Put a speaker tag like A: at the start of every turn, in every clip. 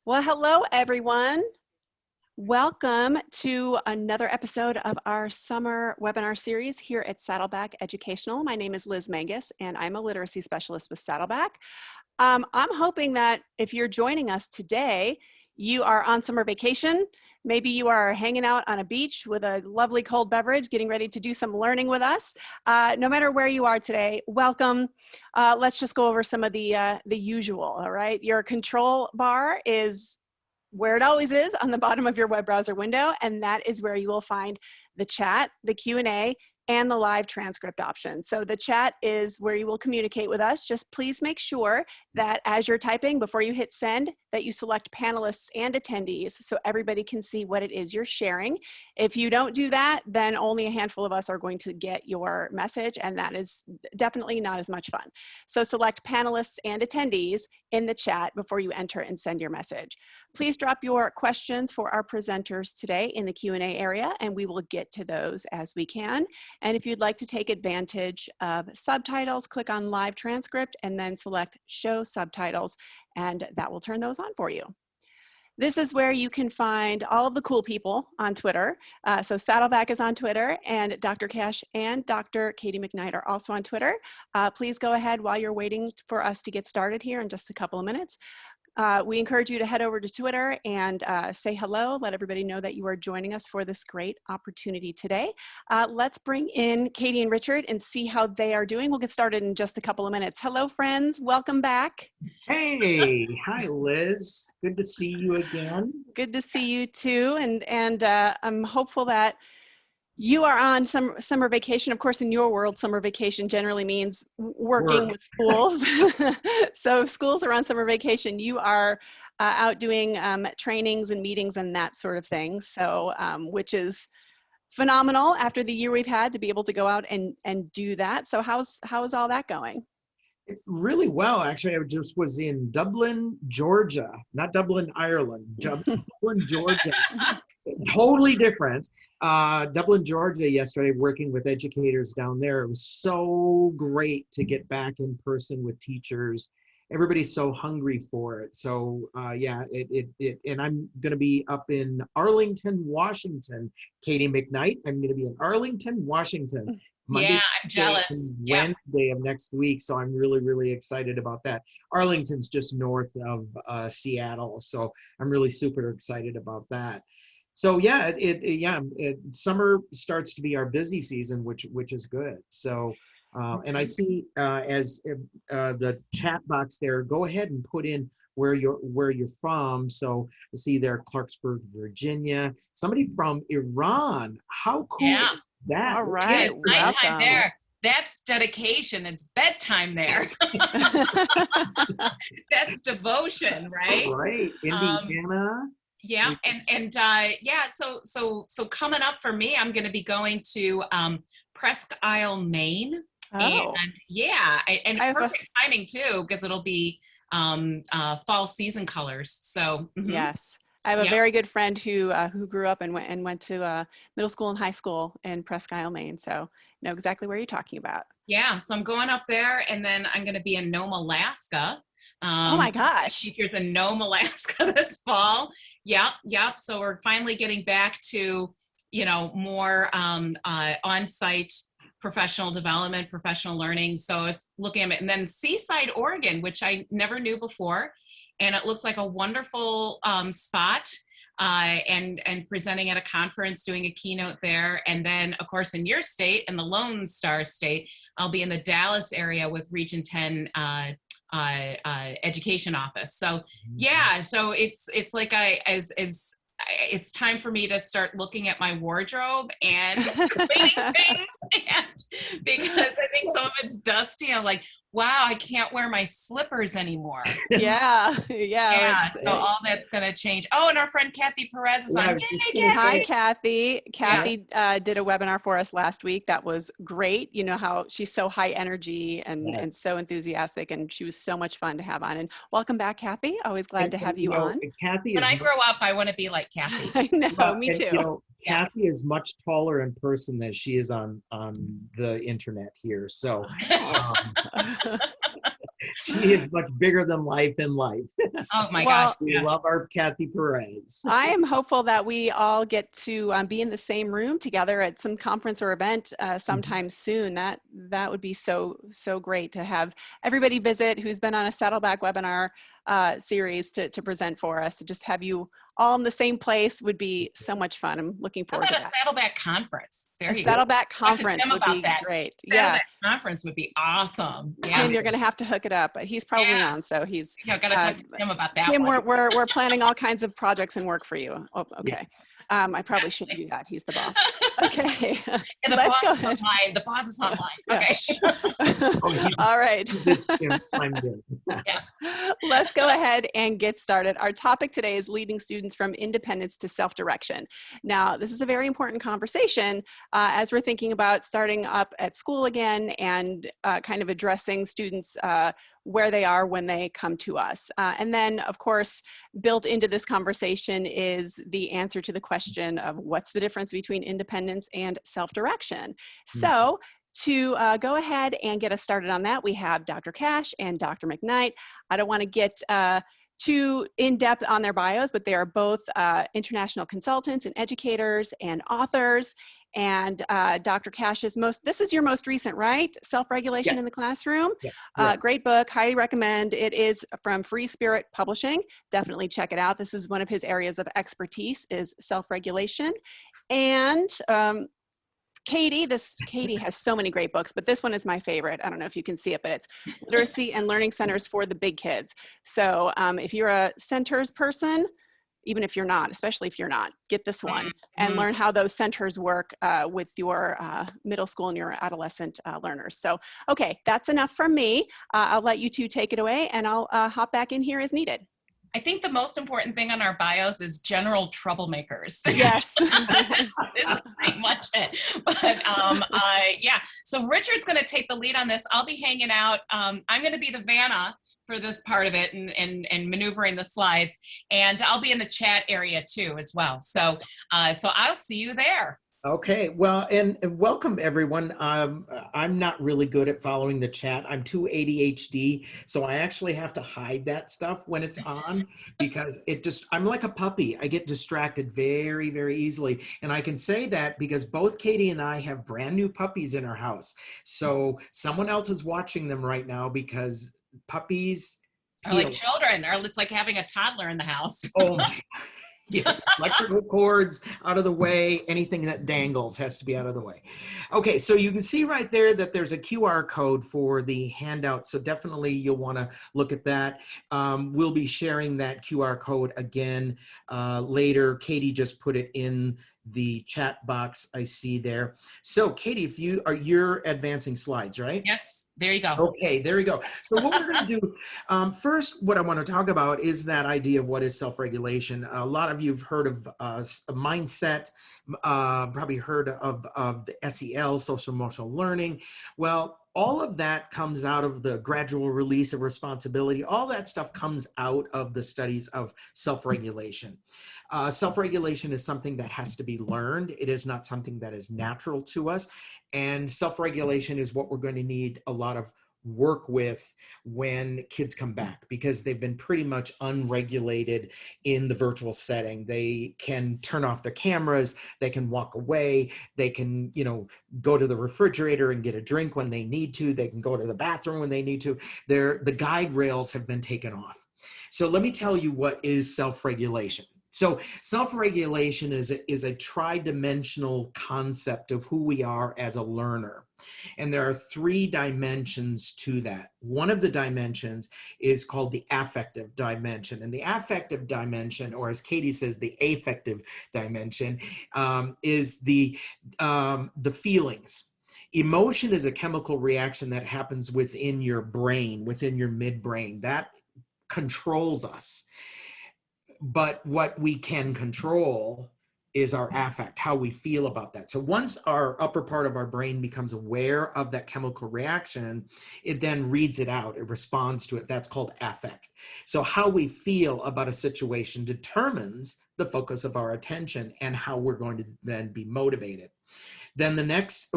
A: Well, hello, everyone. Welcome to another episode of our summer webinar series here at Saddleback Educational. My name is Liz Mangus, and I'm a literacy specialist with Saddleback. I'm hoping that if you're joining us today, you are on summer vacation. Maybe you are hanging out on a beach with a lovely cold beverage, getting ready to do some learning with us. No matter where you are today, welcome. Let's just go over some of the usual, all right? Your control bar is where it always is, on the bottom of your web browser window, and that is where you will find the chat, the Q&A, and the live transcript option. So the chat is where you will communicate with us. Just please make sure that as you're typing, before you hit send, that you select panelists and attendees so everybody can see what it is you're sharing. If you don't do that, then only a handful of us are going to get your message, and that is definitely not as much fun. So select panelists and attendees in the chat before you enter and send your message. Please drop your questions for our presenters today in the Q&A area, and we will get to those as we can. And if you'd like to take advantage of subtitles, click on live transcript and then select show subtitles, and that will turn those on for you. This is where you can find all of the cool people on Twitter. So Saddleback is on Twitter, and Dr. Cash and Dr. Katie McKnight are also on Twitter. Please go ahead while you're waiting for us to get started here in just a couple of minutes. We encourage you to head over to Twitter and say hello, let everybody know that you are joining us for this great opportunity today. Let's bring in Katie and Richard and see how they are doing. We'll get started in just a couple of minutes. Hello, friends. Welcome back.
B: Hey, hi, Liz. Good to see you again.
A: Good to see you too. And I'm hopeful that you are on summer vacation. Of course, in your world, summer vacation generally means working with schools. So if schools are on summer vacation, you are out doing trainings and meetings and that sort of thing. So, which is phenomenal after the year we've had to be able to go out and do that. So how's all that going?
B: Really well, actually. I just was in Dublin, Georgia, not Dublin, Ireland, Dublin, Georgia. Totally different. Dublin, Georgia yesterday, working with educators down there. It was so great to get back in person with teachers. Everybody's so hungry for it. So yeah, and I'm going to be up in Arlington, Washington. Katie McKnight, I'm going to be in Arlington, Washington. Monday,
C: yeah, I'm jealous.
B: Wednesday of next week, so I'm really, really excited about that. Arlington's just north of Seattle, so I'm really super excited about that. So yeah, summer starts to be our busy season, which is good. So, and I see as the chat box there, go ahead and put in where you're from. So I see there Clarksburg, Virginia. Somebody from Iran. How cool!
C: Yeah.
B: That.
A: All right.
C: It's nighttime there. That's dedication. It's bedtime there. That's devotion, right?
B: Right. Indiana.
C: Yeah, and yeah. So coming up for me, I'm going to be going to Presque Isle, Maine.
A: Oh.
C: And yeah, and perfect timing too, because it'll be fall season colors. So
A: yes. I have a very good friend who grew up and went to middle school and high school in Presque Isle, Maine. So know exactly where you're talking about.
C: Yeah, so I'm going up there, and then I'm going to be in Nome, Alaska.
A: Oh my gosh!
C: Teachers in Nome, Alaska this fall. Yep. So we're finally getting back to more on-site professional development, professional learning. So I was looking at it, and then Seaside, Oregon, which I never knew before. And it looks like a wonderful spot, and presenting at a conference, doing a keynote there. And then, of course, in your state, in the Lone Star State, I'll be in the Dallas area with Region 10 education office. So yeah, so it's like it's time for me to start looking at my wardrobe and cleaning things, and because I think some of it's dusty. I'm like, wow, I can't wear my slippers anymore.
A: Yeah.
C: So all that's going to change. Oh, and our friend Kathy Perez is on.
A: Hi, Kathy. Kathy did a webinar for us last week. That was great. You know how she's so high energy and so enthusiastic, and she was so much fun to have on. And welcome back, Kathy. Always glad to have you on.
B: Kathy,
C: when I grow up, I want to be like Kathy.
A: I know, me too.
B: Kathy is much taller in person than she is on the internet here. So She is much bigger than life in life.
C: Oh my
A: Well,
C: gosh.
B: We
C: Yeah.
B: love our Kathy Perez.
A: I am hopeful that we all get to be in the same room together at some conference or event sometime soon. That would be so great to have everybody visit who's been on a Saddleback webinar series to present for us. To just have you all in the same place would be so much fun. I'm looking
C: How
A: forward to
C: about a
A: that.
C: Saddleback conference? There
A: A
C: you go.
A: Saddleback
C: Talk to
A: conference
C: Tim
A: would
C: about
A: be
C: that.
A: great. Yeah,
C: Saddleback conference would be awesome. Yeah.
A: Tim, you're going to have to hook it up. He's probably
C: Yeah.
A: on, so he's.
C: Yeah, gotta talk to Tim about that
A: Tim,
C: one.
A: we're planning all kinds of projects and work for you. Oh, okay. I probably shouldn't do that. He's the boss. Okay.
C: And the
A: Let's
C: boss
A: go
C: is
A: ahead.
C: online. The boss is online.
A: Yeah,
C: Okay.
A: shh.
B: Oh,
A: All right.
B: I'm good.
A: Let's go ahead and get started. Our topic today is leading students from independence to self-direction. Now, this is a very important conversation as we're thinking about starting up at school again and kind of addressing students where they are when they come to us. And then, of course, built into this conversation is the answer to the question of what's the difference between independence and self-direction. So to go ahead and get us started on that, we have Dr. Cash and Dr. McKnight. I don't want to get too in-depth on their bios, but they are both international consultants and educators and authors. And Dr. Cash's this is your most recent, right? Self-Regulation in the Classroom.
B: Yeah.
A: Great book, highly recommend. It is from Free Spirit Publishing. Definitely check it out. This is one of his areas of expertise is self-regulation. And Katie has so many great books, but this one is my favorite. I don't know if you can see it, but it's Literacy and Learning Centers for the Big Kids. So if you're a centers person, even if you're not, especially if you're not, get this one and learn how those centers work with your middle school and your adolescent learners. So, okay, that's enough from me. I'll let you two take it away and I'll hop back in here as needed.
C: I think the most important thing on our bios is general troublemakers.
A: Yes.
C: This is pretty much it. But yeah, so Richard's going to take the lead on this. I'll be hanging out. I'm going to be the Vanna for this part of it and maneuvering the slides. And I'll be in the chat area too as well. So I'll see you there.
B: Okay, well, and welcome everyone. I'm not really good at following the chat. I'm too ADHD, so I actually have to hide that stuff when it's on because I'm like a puppy. I get distracted very, very easily. And I can say that because both Katie and I have brand new puppies in our house. So someone else is watching them right now because puppies
C: are like children, or it's like having a toddler in the house.
B: Oh my. Yes, electrical cords out of the way. Anything that dangles has to be out of the way. Okay, so you can see right there that there's a QR code for the handout. So definitely you'll want to look at that. We'll be sharing that QR code again later. Katie just put it in the chat box I see there. So Katie, you're advancing slides, right?
C: Yes, there you go.
B: Okay, there you go. So what we're going to do, first, what I want to talk about is that idea of what is self-regulation. A lot of you have heard of a mindset, probably heard of the SEL, social emotional learning. Well, all of that comes out of the gradual release of responsibility. All that stuff comes out of the studies of self-regulation. Self-regulation is something that has to be learned. It is not something that is natural to us. And self-regulation is what we're going to need a lot of work with when kids come back because they've been pretty much unregulated in the virtual setting. They can turn off their cameras, they can walk away, they can, go to the refrigerator and get a drink when they need to, they can go to the bathroom when they need to. The guide rails have been taken off. So let me tell you what is self-regulation. So self-regulation is a tri-dimensional concept of who we are as a learner. And there are 3 dimensions to that. One of the dimensions is called the affective dimension. And the affective dimension, or as Katie says, the affective dimension, is the feelings. Emotion is a chemical reaction that happens within your brain, within your midbrain. That controls us. But what we can control is our affect, how we feel about that. So once our upper part of our brain becomes aware of that chemical reaction, it then reads it out, it responds to it. That's called affect. So how we feel about a situation determines the focus of our attention and how we're going to then be motivated. Then the next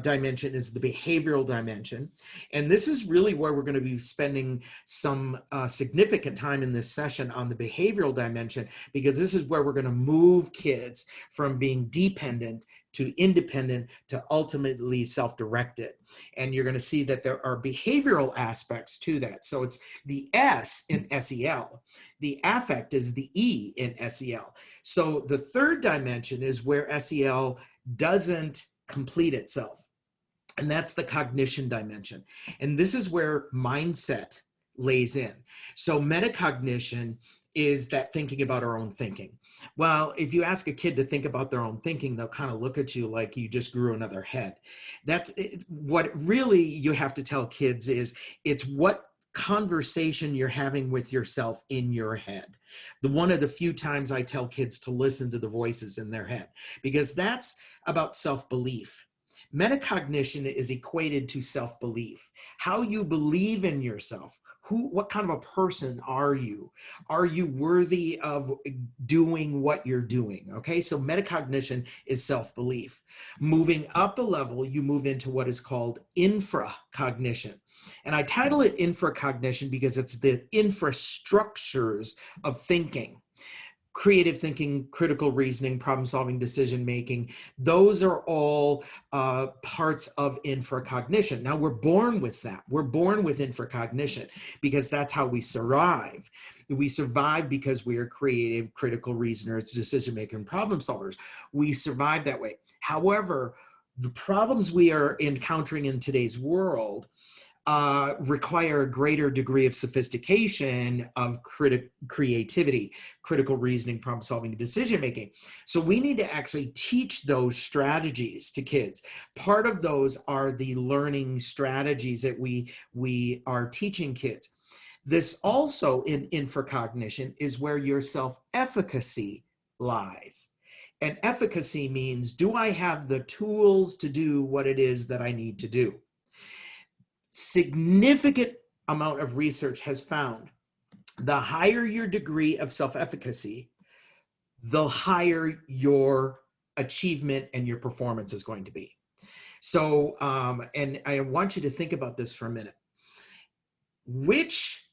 B: dimension is the behavioral dimension. And this is really where we're going to be spending some significant time in this session on the behavioral dimension, because this is where we're going to move kids from being dependent to independent to ultimately self-directed. And you're going to see that there are behavioral aspects to that. So it's the S in SEL. The affect is the E in SEL. So the third dimension is where SEL doesn't complete itself. And that's the cognition dimension. And this is where mindset lays in. So metacognition is that thinking about our own thinking. Well, if you ask a kid to think about their own thinking, they'll kind of look at you like you just grew another head. That's what really you have to tell kids is it's what conversation you're having with yourself in your head. One of the few times I tell kids to listen to the voices in their head, because that's about self-belief. Metacognition is equated to self-belief. How you believe in yourself. What kind of a person are you? Are you worthy of doing what you're doing? Okay, so metacognition is self-belief. Moving up a level, you move into what is called infracognition. And I title it infracognition because it's the infrastructures of thinking. Creative thinking, critical reasoning, problem-solving, decision-making, those are all parts of infracognition. Now, we're born with that. We're born with infracognition because that's how we survive. We survive because we are creative, critical reasoners, decision-makers, and problem solvers. We survive that way. However, the problems we are encountering in today's world require a greater degree of sophistication of creativity, critical reasoning, problem solving, and decision making. So we need to actually teach those strategies to kids. Part of those are the learning strategies that we are teaching kids. This also in infracognition is where your self-efficacy lies. And efficacy means, do I have the tools to do what it is that I need to do? Significant amount of research has found the higher your degree of self-efficacy, the higher your achievement and your performance is going to be. So, and I want you to think about this for a minute. Which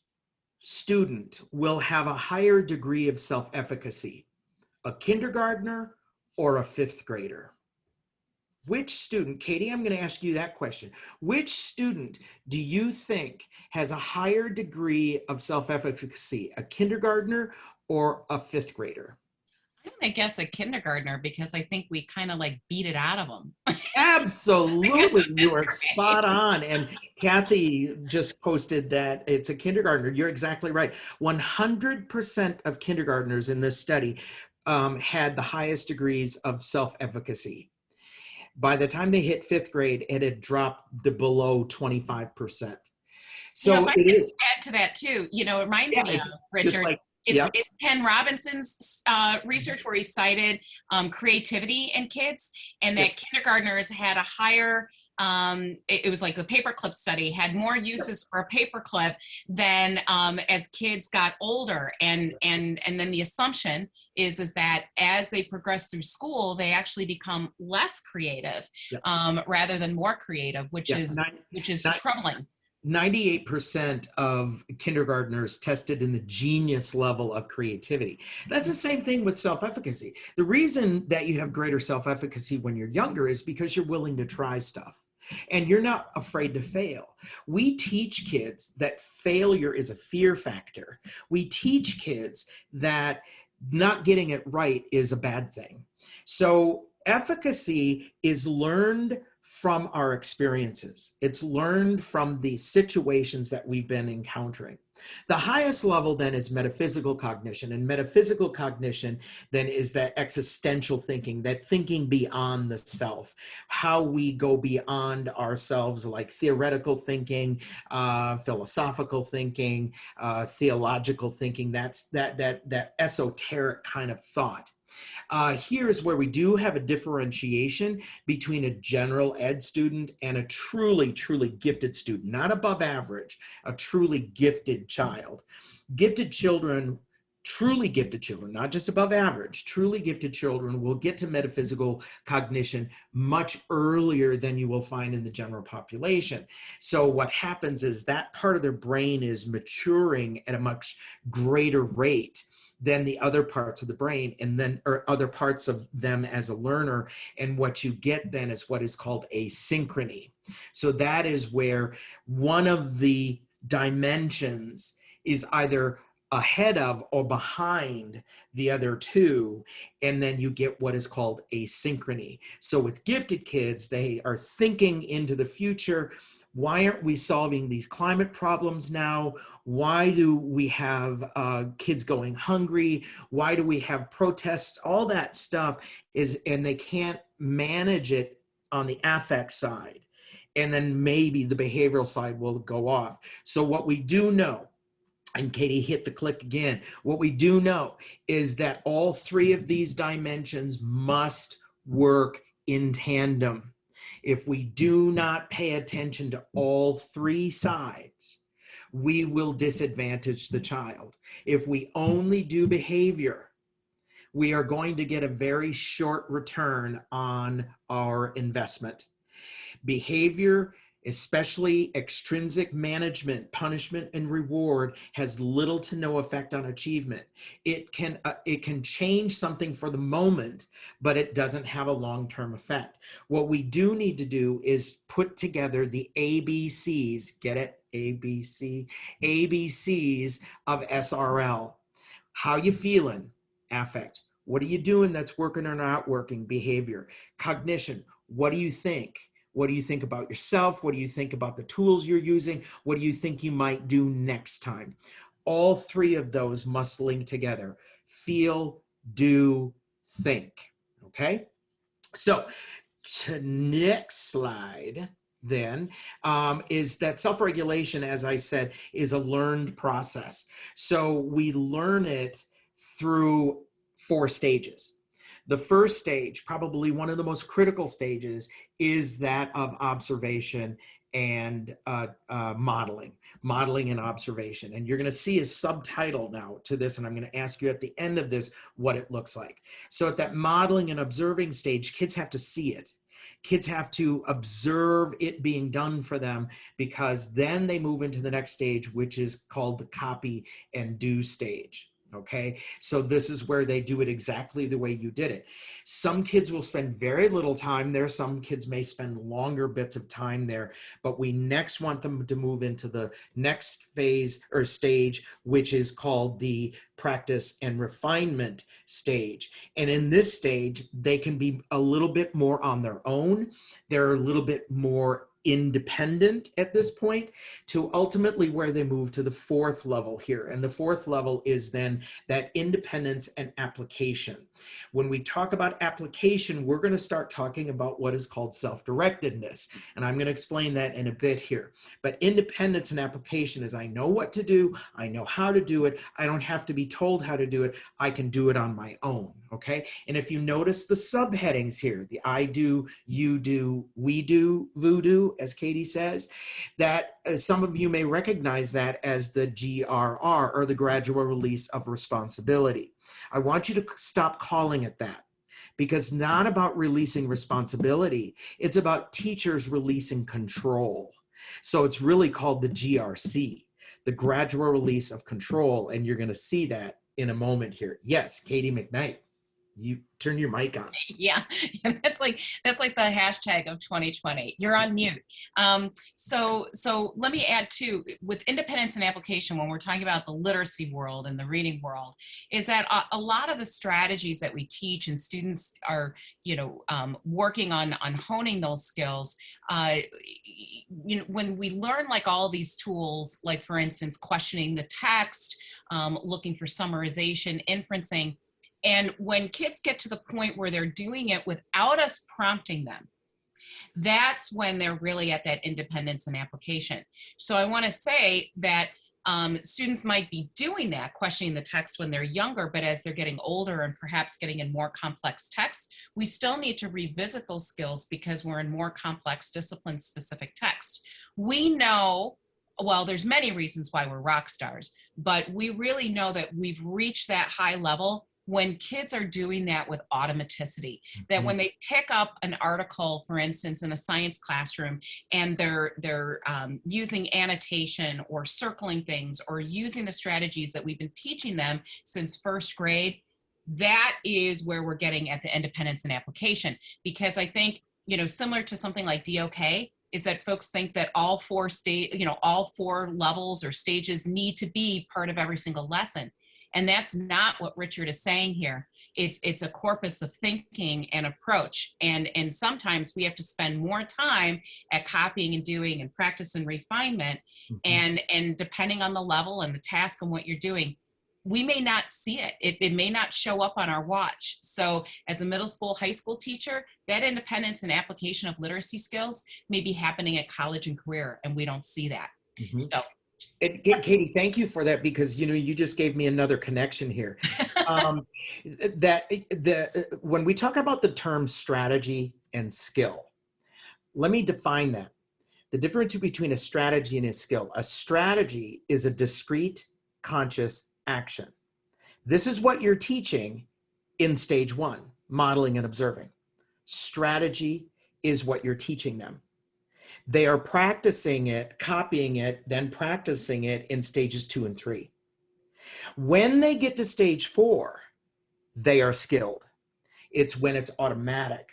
B: student will have a higher degree of self-efficacy, a kindergartner or a fifth grader? Which student, Katie, I'm going to ask you that question. Which student do you think has a higher degree of self-efficacy, a kindergartner or a fifth grader?
C: I'm going to guess a kindergartner because I think we kind of like beat it out of them.
B: Absolutely. You are spot on. And Kathy just posted that it's a kindergartner. You're exactly right. 100% of kindergartners in this study had the highest degrees of self-efficacy. By the time they hit fifth grade, it had dropped to below 25%. So
C: if I
B: it
C: could
B: is.
C: add to that too, it reminds me of,
B: Just
C: Richard,
B: like,
C: it's Ken Robinson's research where he cited creativity in kids, and that kindergartners had a higher, it was like the paperclip study, had more uses for a paperclip than as kids got older. And then the assumption is that as they progress through school, they actually become less creative rather than more creative, which is troubling.
B: 98% of kindergartners tested in the genius level of creativity. That's the same thing with self-efficacy. The reason that you have greater self-efficacy when you're younger is because you're willing to try stuff and you're not afraid to fail. We teach kids that failure is a fear factor. We teach kids that not getting it right is a bad thing. So efficacy is learned from our experiences. It's learned from the situations that we've been encountering. The highest level then is metaphysical cognition, and metaphysical cognition then is that existential thinking, that thinking beyond the self, how we go beyond ourselves, like theoretical thinking, philosophical thinking, theological thinking. That's that esoteric kind of thought. Here's where we do have a differentiation between a general ed student and a truly, truly gifted student, not above average, a truly gifted child. Gifted children truly gifted children, not just above average, truly gifted children will get to metaphysical cognition much earlier than you will find in the general population. So what happens is that part of their brain is maturing at a much greater rate than the other parts of the brain, and then, or other parts of them as a learner. And what you get then is what is called asynchrony. So that is where one of the dimensions is either ahead of or behind the other two, and then you get what is called asynchrony. So with gifted kids, they are thinking into the future. Why aren't we solving these climate problems now? Why do we have kids going hungry? Why do we have protests? All that stuff is, and they can't manage it on the affect side. And then maybe the behavioral side will go off. So what we do know, and Katie hit the click again, what we do know is that all three of these dimensions must work in tandem. If we do not pay attention to all three sides, we will disadvantage the child. If we only do behavior, we are going to get a very short return on our investment. Behavior, especially extrinsic management, punishment and reward, has little to no effect on achievement. It can change something for the moment, but it doesn't have a long-term effect. What we do need to do is put together the ABCs, get it? ABC, ABCs of SRL. How you feeling? Affect. What are you doing that's working or not working? Behavior. Cognition. What do you think? What do you think about yourself? What do you think about the tools you're using? What do you think you might do next time? All three of those must link together. Feel, do, think. Okay? So, next slide then is that self-regulation, as I said, is a learned process. So we learn it through 4 stages. The first stage, probably one of the most critical stages, is that of observation and modeling and observation. And you're going to see a subtitle now to this, and I'm going to ask you at the end of this what it looks like. So at that modeling and observing stage, kids have to see it. Kids have to observe it being done for them, because then they move into the next stage, which is called the copy and do stage. Okay, so this is where they do it exactly the way you did it. Some kids will spend very little time there. Some kids may spend longer bits of time there, but we next want them to move into the next phase or stage, which is called the practice and refinement stage. And in this stage, they can be a little bit more on their own. They're a little bit more independent at this point, to ultimately where they move to the 4th level here. And the 4th level is then that independence and application. When we talk about application, we're going to start talking about what is called self-directedness. And I'm going to explain that in a bit here. But independence and application is, I know what to do. I know how to do it. I don't have to be told how to do it. I can do it on my own. Okay. And if you notice the subheadings here, the I do, you do, we do, voodoo, as Katie says, that some of you may recognize that as the GRR, or the gradual release of responsibility. I want you to stop calling it that, because it's not about releasing responsibility. It's about teachers releasing control. So it's really called the GRC, the gradual release of control. And you're going to see that in a moment here. Yes, Katie McKnight. You turn your mic on.
C: Yeah, that's like the hashtag of 2020. You're on mute. So let me add too, with independence and application, when we're talking about the literacy world and the reading world, is that a lot of the strategies that we teach and students are, working on honing those skills. When we learn like all these tools, like for instance, questioning the text, looking for summarization, inferencing. And when kids get to the point where they're doing it without us prompting them, that's when they're really at that independence and application. So I want to say that students might be doing that, questioning the text when they're younger, but as they're getting older and perhaps getting in more complex texts, we still need to revisit those skills because we're in more complex discipline-specific text. We know well, there's many reasons why we're rock stars, but we really know that we've reached that high level when kids are doing that with automaticity, that when they pick up an article, for instance, in a science classroom, and they're using annotation or circling things or using the strategies that we've been teaching them since first grade, that is where we're getting at the independence and application. Because I think, similar to something like DOK, is that folks think that all four levels or stages need to be part of every single lesson. And that's not what Richard is saying here. It's a corpus of thinking and approach. And sometimes we have to spend more time at copying and doing and practice and refinement. And depending on the level and the task and what you're doing, we may not see it. It may not show up on our watch. So as a middle school, high school teacher, that independence and application of literacy skills may be happening at college and career, and we don't see that. So.
B: Katie, thank you for that, because you just gave me another connection here. When we talk about the term strategy and skill, let me define that. The difference between a strategy and a skill. A strategy is a discrete, conscious action. This is what you're teaching in stage 1, modeling and observing. Strategy is what you're teaching them. They are practicing it, copying it, then practicing it in stages 2 and 3. When they get to stage 4, they are skilled. It's when it's automatic.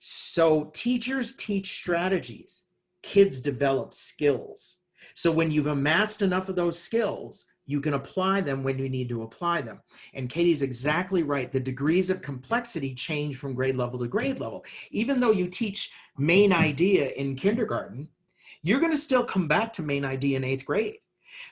B: So teachers teach strategies. Kids develop skills. So when you've amassed enough of those skills, you can apply them when you need to apply them. And Katie's exactly right. The degrees of complexity change from grade level to grade level. Even though you teach main idea in kindergarten, you're going to still come back to main idea in 8th grade.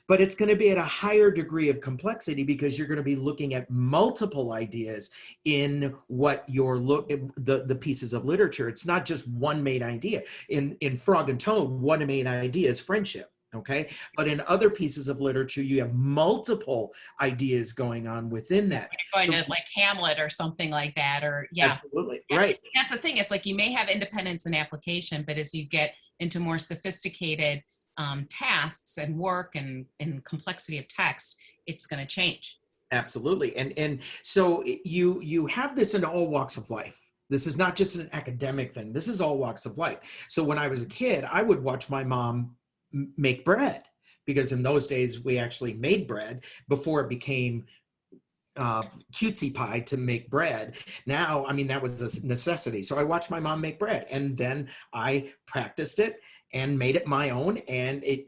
B: But it's going to be at a higher degree of complexity because you're going to be looking at multiple ideas in what the pieces of literature. It's not just one main idea. In Frog and Toad, one main idea is friendship. Okay. But in other pieces of literature, you have multiple ideas going on within that.
C: You're going to like Hamlet or something like that, or
B: Absolutely. Right.
C: That's the thing. It's like you may have independence and application, but as you get into more sophisticated tasks and work and complexity of text, it's going to change.
B: Absolutely. And so you have this in all walks of life. This is not just an academic thing. This is all walks of life. So when I was a kid, I would watch my mom make bread, because in those days we actually made bread before it became cutesy pie to make bread. Now, I mean, that was a necessity. So I watched my mom make bread, and then I practiced it and made it my own, and it,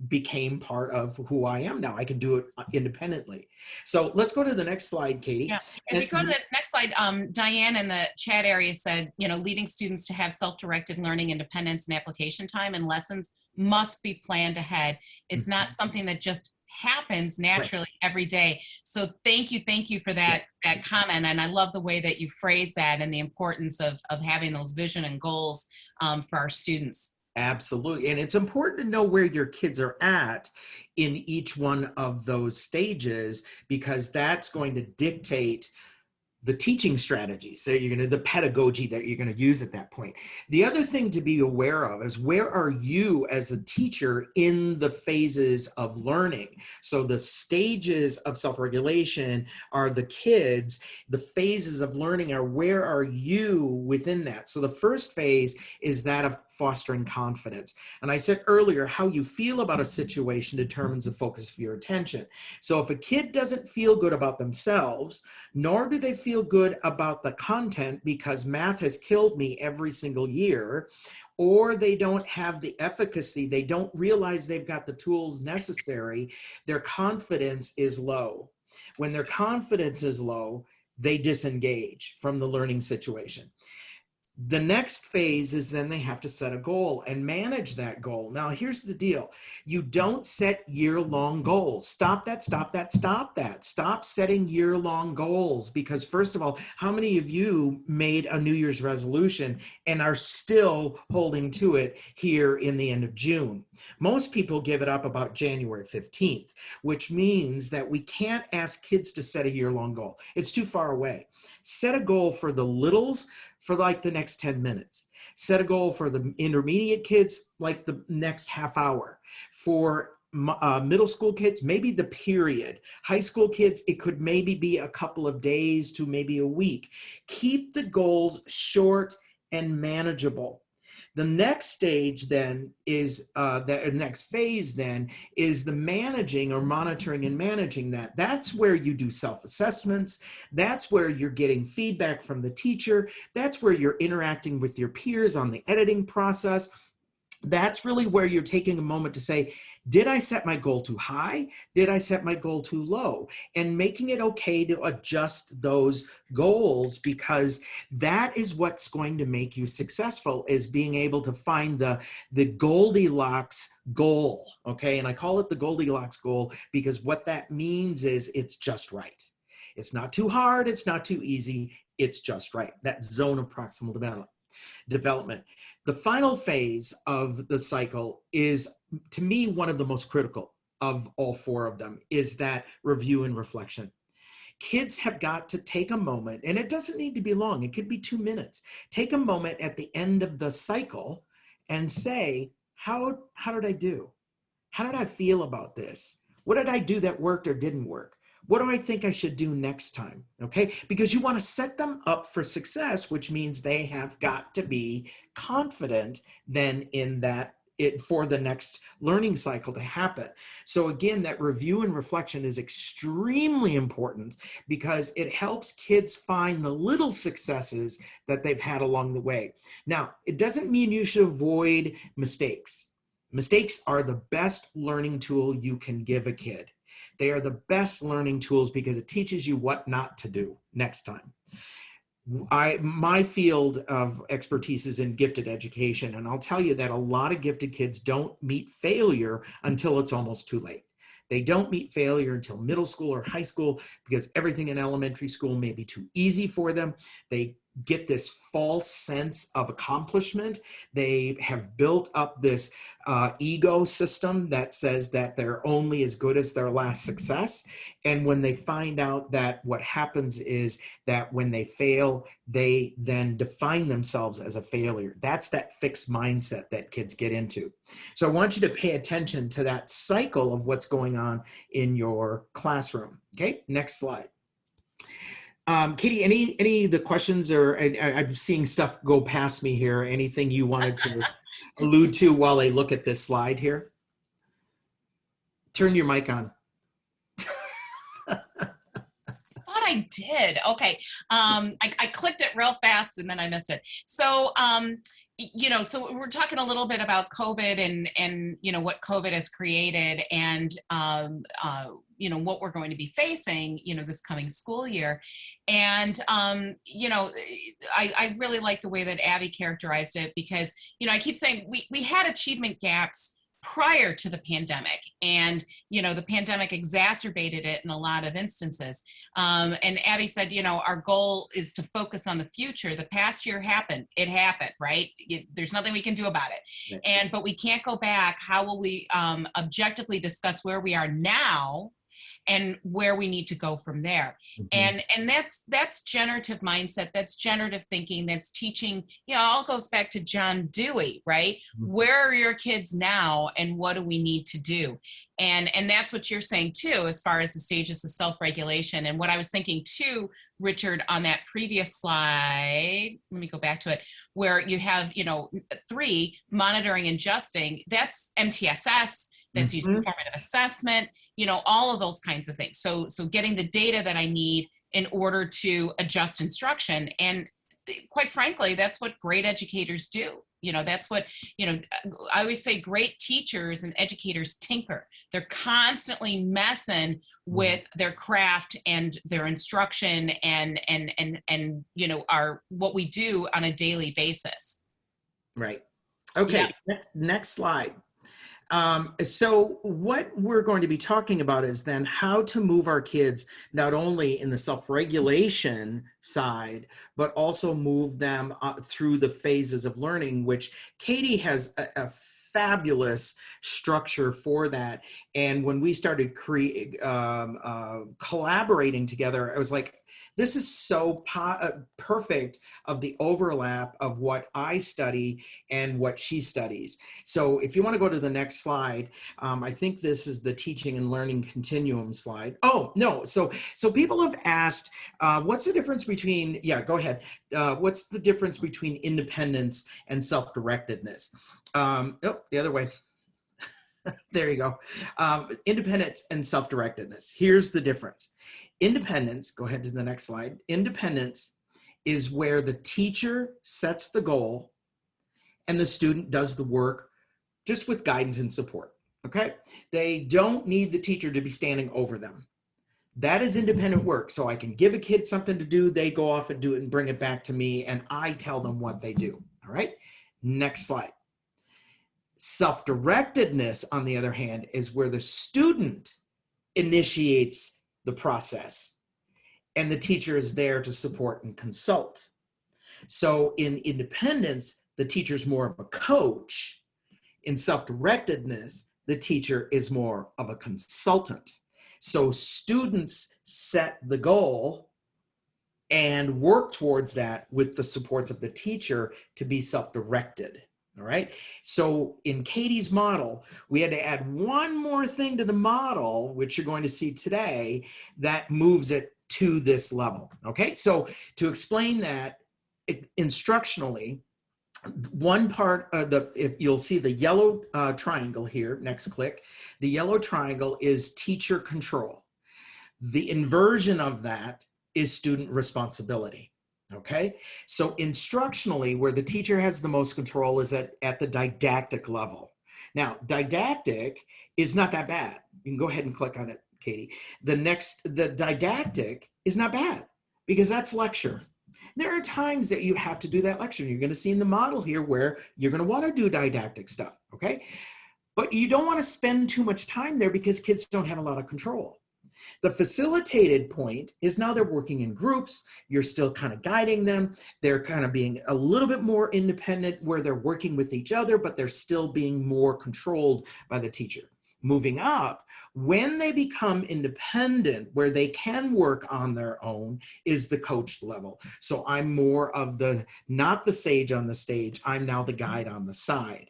B: became part of who I am now. I can do it independently. So let's go to the next slide, Katie.
C: Yeah, as we go to the next slide, Diane in the chat area said, leading students to have self-directed learning, independence, and application time and lessons must be planned ahead. It's not something that just happens naturally every day. So thank you for that comment. And I love the way that you phrase that and the importance of having those vision and goals for our students.
B: Absolutely. And it's important to know where your kids are at in each one of those stages, because that's going to dictate the teaching strategies that the pedagogy that you're going to use at that point. The other thing to be aware of is, where are you as a teacher in the phases of learning? So the stages of self-regulation are the kids. The phases of learning are, where are you within that? So the first phase is that of fostering confidence. And I said earlier, how you feel about a situation determines the focus of your attention. So if a kid doesn't feel good about themselves, nor do they feel good about the content because math has killed me every single year, or they don't have the efficacy, they don't realize they've got the tools necessary, their confidence is low. When their confidence is low, they disengage from the learning situation. The next phase is then they have to set a goal and manage that goal. Now, here's the deal. You don't set year-long goals. Stop that. Stop setting year-long goals, because first of all, how many of you made a New Year's resolution and are still holding to it here in the end of June? Most people give it up about January 15th, which means that we can't ask kids to set a year-long goal. It's too far away. Set a goal for the littles for like the next 10 minutes. Set a goal for the intermediate kids, like the next half hour. For middle school kids, maybe the period. High school kids, it could maybe be a couple of days to maybe a week. Keep the goals short and manageable. The next stage then is, the next phase then is the managing or monitoring and managing that. That's where you do self-assessments. That's where you're getting feedback from the teacher. That's where you're interacting with your peers on the editing process. That's really where you're taking a moment to say, did I set my goal too high? Did I set my goal too low? And making it okay to adjust those goals, because that is what's going to make you successful, is being able to find the Goldilocks goal, okay? And I call it the Goldilocks goal because what that means is it's just right. It's not too hard, it's not too easy, it's just right. That zone of proximal development. The final phase of the cycle is, to me, one of the most critical of all four of them, is that review and reflection. Kids have got to take a moment, and it doesn't need to be long. It could be 2 minutes. Take a moment at the end of the cycle and say, how did I do? How did I feel about this? What did I do that worked or didn't work? What do I think I should do next time? Okay, because you want to set them up for success, which means they have got to be confident then in that for the next learning cycle to happen. So again, that review and reflection is extremely important because it helps kids find the little successes that they've had along the way. Now, it doesn't mean you should avoid mistakes. Mistakes are the best learning tool you can give a kid. They are the best learning tools because it teaches you what not to do next time. My field of expertise is in gifted education, and I'll tell you that a lot of gifted kids don't meet failure until it's almost too late. They don't meet failure until middle school or high school because everything in elementary school may be too easy for them. They get this false sense of accomplishment. They have built up this ego system that says that they're only as good as their last success. And when they find out that what happens is that when they fail, they then define themselves as a failure. That's that fixed mindset that kids get into. So I want you to pay attention to that cycle of what's going on in your classroom. Okay, next slide. Katie, any of the questions, or I'm seeing stuff go past me here. Anything you wanted to allude to while I look at this slide here? Turn your mic on.
C: I thought I did. Okay. I clicked it real fast and then I missed it. So, so we're talking a little bit about COVID and what COVID has created and, what we're going to be facing, this coming school year. And, I really like the way that Abby characterized it because, I keep saying we had achievement gaps prior to the pandemic, and the pandemic exacerbated it in a lot of instances. And Abby said, our goal is to focus on the future. The past year happened; it happened, right? There's nothing we can do about it, but we can't go back. How will we objectively discuss where we are now and where we need to go from there? Mm-hmm. And that's generative mindset, that's generative thinking, that's teaching, all goes back to John Dewey, right? Mm-hmm. Where are your kids now and what do we need to do? And that's what you're saying too, as far as the stages of self-regulation. And what I was thinking too, Richard, on that previous slide, let me go back to it, where you have, 3, monitoring and adjusting, that's MTSS, that's using formative assessment, all of those kinds of things. So getting the data that I need in order to adjust instruction. And quite frankly, that's what great educators do. That's what, I always say great teachers and educators tinker. They're constantly messing with their craft and their instruction and what we do on a daily basis.
B: Right. Okay. Yeah. Next slide. So what we're going to be talking about is then how to move our kids not only in the self-regulation side, but also move them through the phases of learning, which Katie has a fabulous structure for that. And when we started collaborating together, I was like, this is so perfect of the overlap of what I study and what she studies. So if you want to go to the next slide, I think this is the teaching and learning continuum slide. Oh, no. So people have asked, what's the difference between, yeah, go ahead. What's the difference between independence and self-directedness? Oh, the other way. There you go. Independence and self-directedness. Here's the difference. Independence, go ahead to the next slide. Independence is where the teacher sets the goal and the student does the work just with guidance and support, okay? They don't need the teacher to be standing over them. That is independent work. So I can give a kid something to do, they go off and do it and bring it back to me, and I tell them what they do, all right? Next slide. Self-directedness, on the other hand, is where the student initiates the process and the teacher is there to support and consult. So in independence, the teacher's more of a coach. In self-directedness, the teacher is more of a consultant. So students set the goal and work towards that with the supports of the teacher to be self-directed. All right. So in Katie's model, we had to add one more thing to the model, which you're going to see today, that moves it to this level. Okay. So to explain that instructionally, one part of if you'll see the yellow triangle here, next click, the yellow triangle is teacher control. The inversion of that is student responsibility. Okay, so instructionally, where the teacher has the most control is at the didactic level. Now, didactic is not that bad. You can go ahead and click on it, Katie. The didactic is not bad because that's lecture. There are times that you have to do that lecture. You're going to see in the model here where you're going to want to do didactic stuff, okay? But you don't want to spend too much time there because kids don't have a lot of control. The facilitated point is now they're working in groups. You're still kind of guiding them. They're kind of being a little bit more independent where they're working with each other, but they're still being more controlled by the teacher. Moving up, when they become independent, where they can work on their own, is the coach level. So I'm more of not the sage on the stage, I'm now the guide on the side.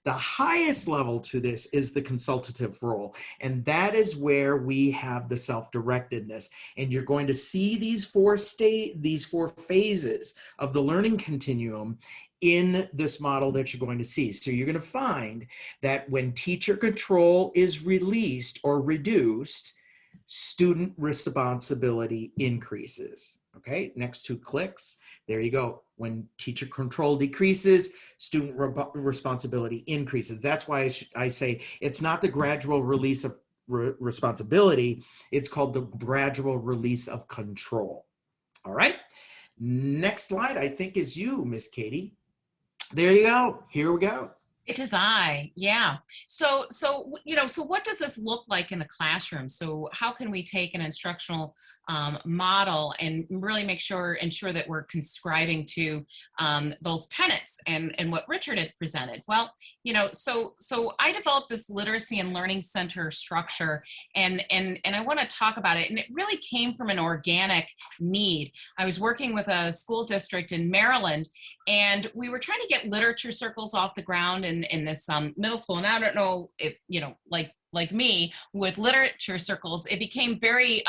B: The highest level to this is the consultative role, and that is where we have the self-directedness. And you're going to see these four phases of the learning continuum in this model that you're going to see. So you're going to find that when teacher control is released or reduced, student responsibility increases. Okay, next two clicks. There you go. When teacher control decreases, student responsibility increases. That's why I say it's not the gradual release of responsibility. It's called the gradual release of control. All right. Next slide, I think, is you, Miss Katie. There you go. Here we go.
C: It is I, yeah. So what does this look like in a classroom? So how can we take an instructional model and really ensure that we're conscribing to those tenets and what Richard had presented? Well, so I developed this literacy and learning center structure, and I want to talk about it. And it really came from an organic need. I was working with a school district in Maryland, and we were trying to get literature circles off the ground in this middle school. And I don't know if, like me with literature circles, it became very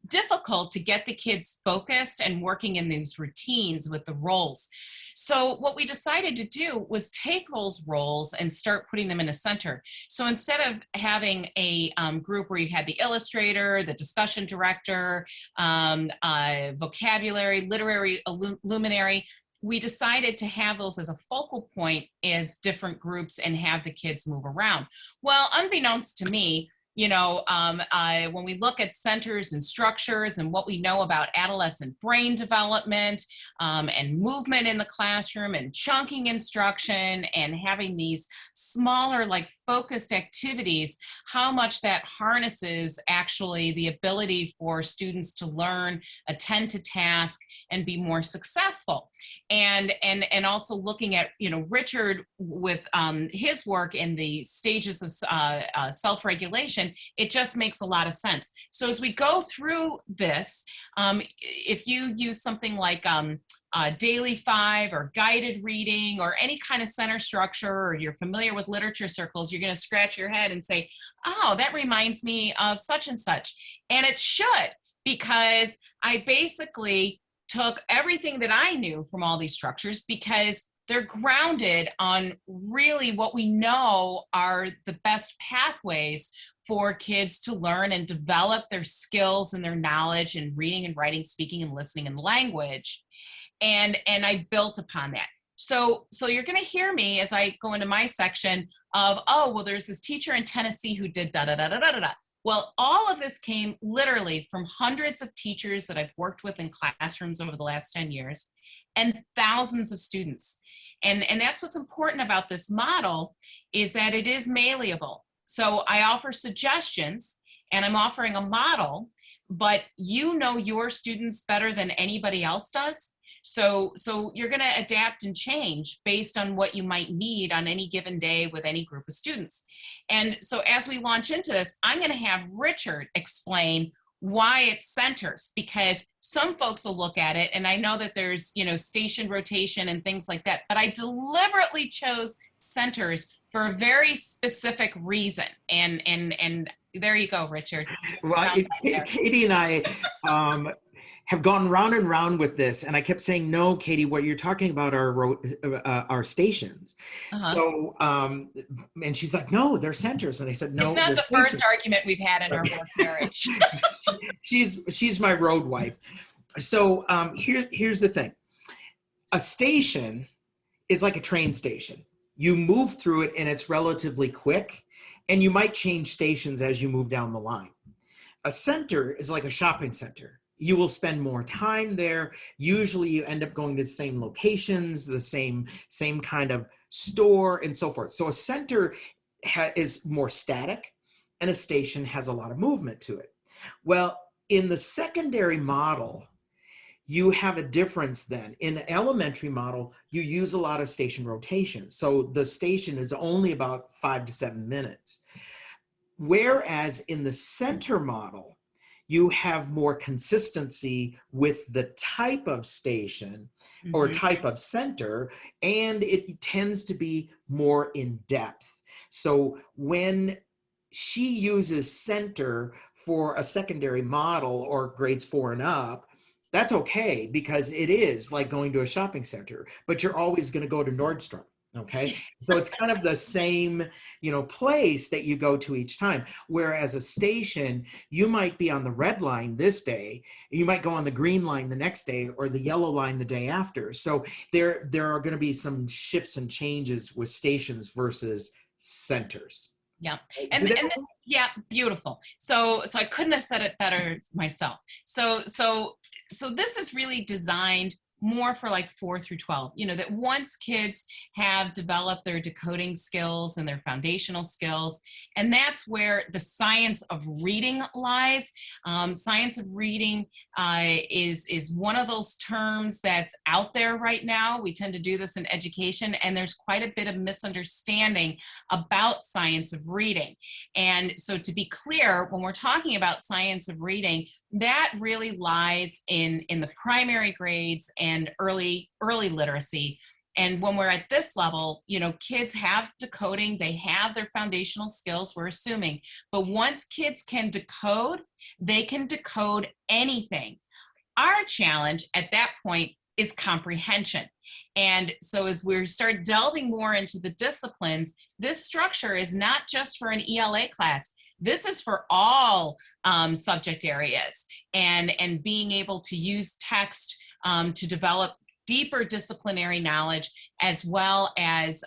C: difficult to get the kids focused and working in these routines with the roles. So what we decided to do was take those roles and start putting them in a center. So instead of having a group where you had the illustrator, the discussion director, vocabulary, literary luminary, we decided to have those as a focal point as different groups and have the kids move around. Well, unbeknownst to me, when we look at centers and structures and what we know about adolescent brain development and movement in the classroom and chunking instruction and having these smaller, like focused activities, how much that harnesses actually the ability for students to learn, attend to task, and be more successful. And also looking at, Richard with his work in the stages of self-regulation, it just makes a lot of sense. So as we go through this, if you use something like Daily 5 or guided reading or any kind of center structure, or you're familiar with literature circles, you're going to scratch your head and say, oh, that reminds me of such and such. And it should, because I basically took everything that I knew from all these structures, because they're grounded on really what we know are the best pathways for kids to learn and develop their skills and their knowledge in reading and writing, speaking and listening and language. And I built upon that. So you're going to hear me as I go into my section of, oh, well, there's this teacher in Tennessee who did da da da da da da. Well, all of this came literally from hundreds of teachers that I've worked with in classrooms over the last 10 years and thousands of students. And that's what's important about this model, is that it is malleable. So I offer suggestions and I'm offering a model, but you know your students better than anybody else does. So you're going to adapt and change based on what you might need on any given day with any group of students. And so as we launch into this, I'm going to have Richard explain why it's centers, because some folks will look at it, and I know that there's, station rotation and things like that, but I deliberately chose centers for a very specific reason. And there you go, Richard.
B: Well, Katie and I have gone round and round with this, and I kept saying, no, Katie, what you're talking about are stations. So, and she's like, no, they're centers. And I said, no.
C: It's not the first argument we've had in our work marriage.
B: she's my road wife. So here's the thing. A station is like a train station. You move through it and it's relatively quick, and you might change stations as you move down the line. A center is like a shopping center. You will spend more time there. Usually you end up going to the same locations, the same kind of store and so forth. So a center is more static, and a station has a lot of movement to it. Well, in the secondary model, you have a difference then. In the elementary model, you use a lot of station rotation. So the station is only about 5 to 7 minutes. Whereas in the center model, you have more consistency with the type of station or type of center, and it tends to be more in depth. So when she uses center for a secondary model or grades 4 and up, that's okay, because it is like going to a shopping center, but you're always going to go to Nordstrom. Okay. So it's kind of the same, place that you go to each time. Whereas a station, you might be on the red line this day, you might go on the green line the next day, or the yellow line the day after. So there are going to be some shifts and changes with stations versus centers.
C: Yeah. And yeah, beautiful. So I couldn't have said it better myself. So this is really designed more for like 4 through 12, that once kids have developed their decoding skills and their foundational skills, and that's where the science of reading lies. Science of reading is one of those terms that's out there right now. We tend to do this in education, and there's quite a bit of misunderstanding about science of reading. And so to be clear, when we're talking about science of reading, that really lies in the primary grades and early literacy. And when we're at this level, kids have decoding, they have their foundational skills, we're assuming. But once kids can decode, they can decode anything. Our challenge at that point is comprehension. And so as we start delving more into the disciplines, this structure is not just for an ELA class. This is for all subject areas, and being able to use text to develop deeper disciplinary knowledge, as well as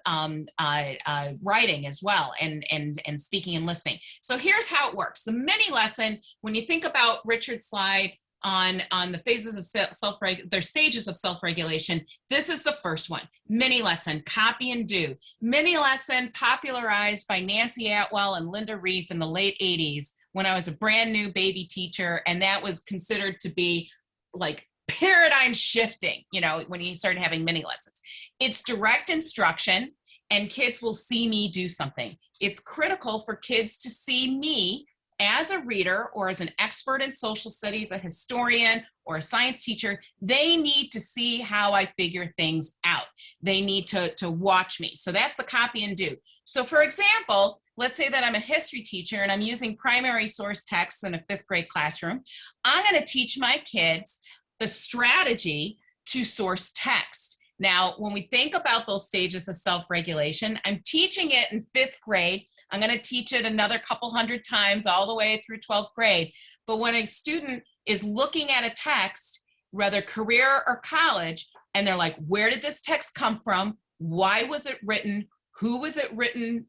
C: writing as well, and speaking and listening. So here's how it works. The mini lesson, when you think about Richard's slide on the phases of their stages of self-regulation, this is the first one. Mini lesson, copy and do. Mini lesson popularized by Nancy Atwell and Linda Reef in the late 80s when I was a brand new baby teacher, and that was considered to be like paradigm shifting, you know, when you started having mini lessons. It's direct instruction, and kids will see me do something. It's critical for kids to see me as a reader or as an expert in social studies, a historian, or a science teacher. They need to see how I figure things out. They need to watch me. So that's the copy and do. So for example, let's say that I'm a history teacher and I'm using primary source texts in a 5th grade classroom. I'm going to teach my kids the strategy to source text. Now, when we think about those stages of self-regulation, I'm teaching it in 5th grade. I'm going to teach it another couple hundred times all the way through 12th grade. But when a student is looking at a text, whether career or college, and they're like, where did this text come from? Why was it written? Who was it written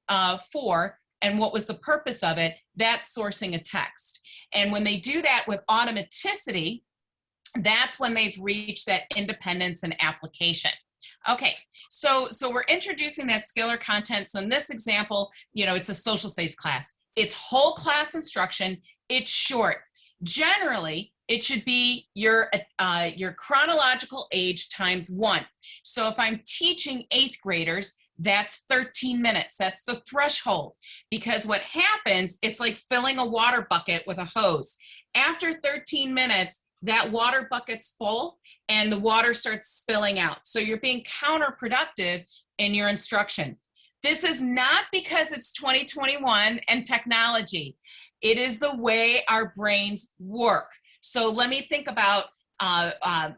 C: for? And what was the purpose of it? That's sourcing a text. And when they do that with automaticity, that's when they've reached that independence and application. Okay, so we're introducing that skill or content. So in this example, you know, it's a social studies class. It's whole class instruction. It's short. Generally, it should be your chronological age times 1. So if I'm teaching 8th graders, that's 13 minutes. That's the threshold. Because what happens, it's like filling a water bucket with a hose. After 13 minutes, that water bucket's full and the water starts spilling out. So you're being counterproductive in your instruction. This is not because it's 2021 and technology. It is the way our brains work. So let me think about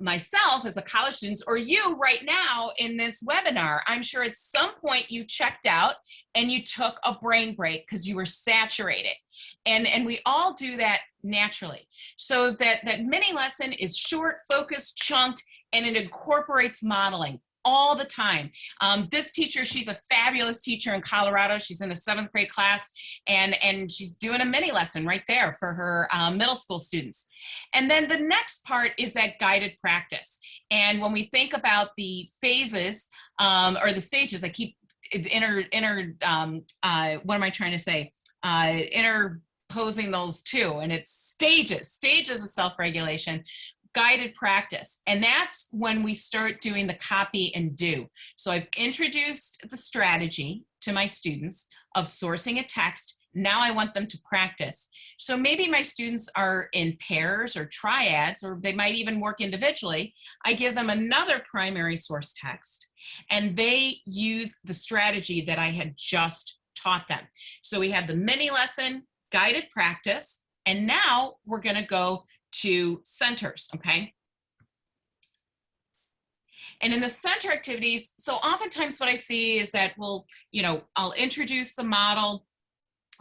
C: myself as a college student, or you right now in this webinar. I'm sure at some point you checked out and you took a brain break because you were saturated. And we all do that naturally. So that mini lesson is short, focused, chunked, and it incorporates modeling all the time. This teacher, she's a fabulous teacher in Colorado. She's in a 7th grade class, and she's doing a mini lesson right there for her middle school students. And then the next part is that guided practice. And when we think about the phases or the stages, I keep what am I trying to say? Interposing those two, and it's stages of self-regulation. Guided practice. And that's when we start doing the copy and do. So I've introduced the strategy to my students of sourcing a text. Now I want them to practice. So maybe my students are in pairs or triads, or they might even work individually. I give them another primary source text, and they use the strategy that I had just taught them. So we have the mini lesson, guided practice, and now we're going to go to centers, okay? And in the center activities, so oftentimes what I see is that I'll introduce the model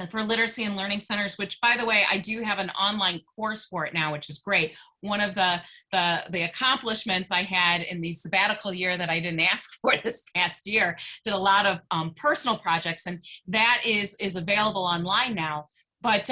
C: for literacy and learning centers, which, by the way, I do have an online course for it now, which is great. One of the accomplishments I had in the sabbatical year that I didn't ask for this past year, did a lot of personal projects, and that is available online now. But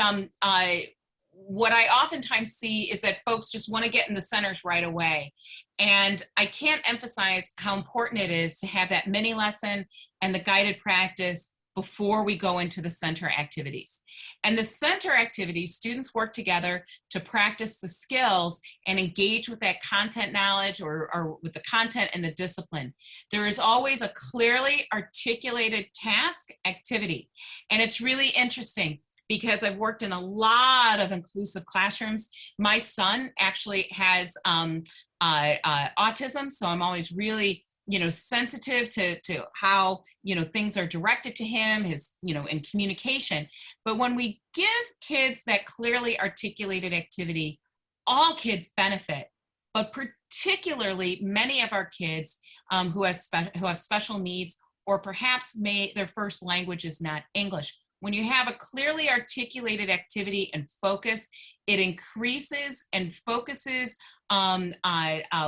C: what I oftentimes see is that folks just want to get in the centers right away. And I can't emphasize how important it is to have that mini lesson and the guided practice before we go into the center activities. And the center activities, students work together to practice the skills and engage with that content knowledge or with the content and the discipline. There is always a clearly articulated task activity. And it's really interesting, because I've worked in a lot of inclusive classrooms. My son actually has autism, so I'm always really, sensitive to how, things are directed to him, his, in communication. But when we give kids that clearly articulated activity, all kids benefit, but particularly many of our kids who have special needs, or perhaps their first language is not English. When you have a clearly articulated activity and focus, it increases and focuses on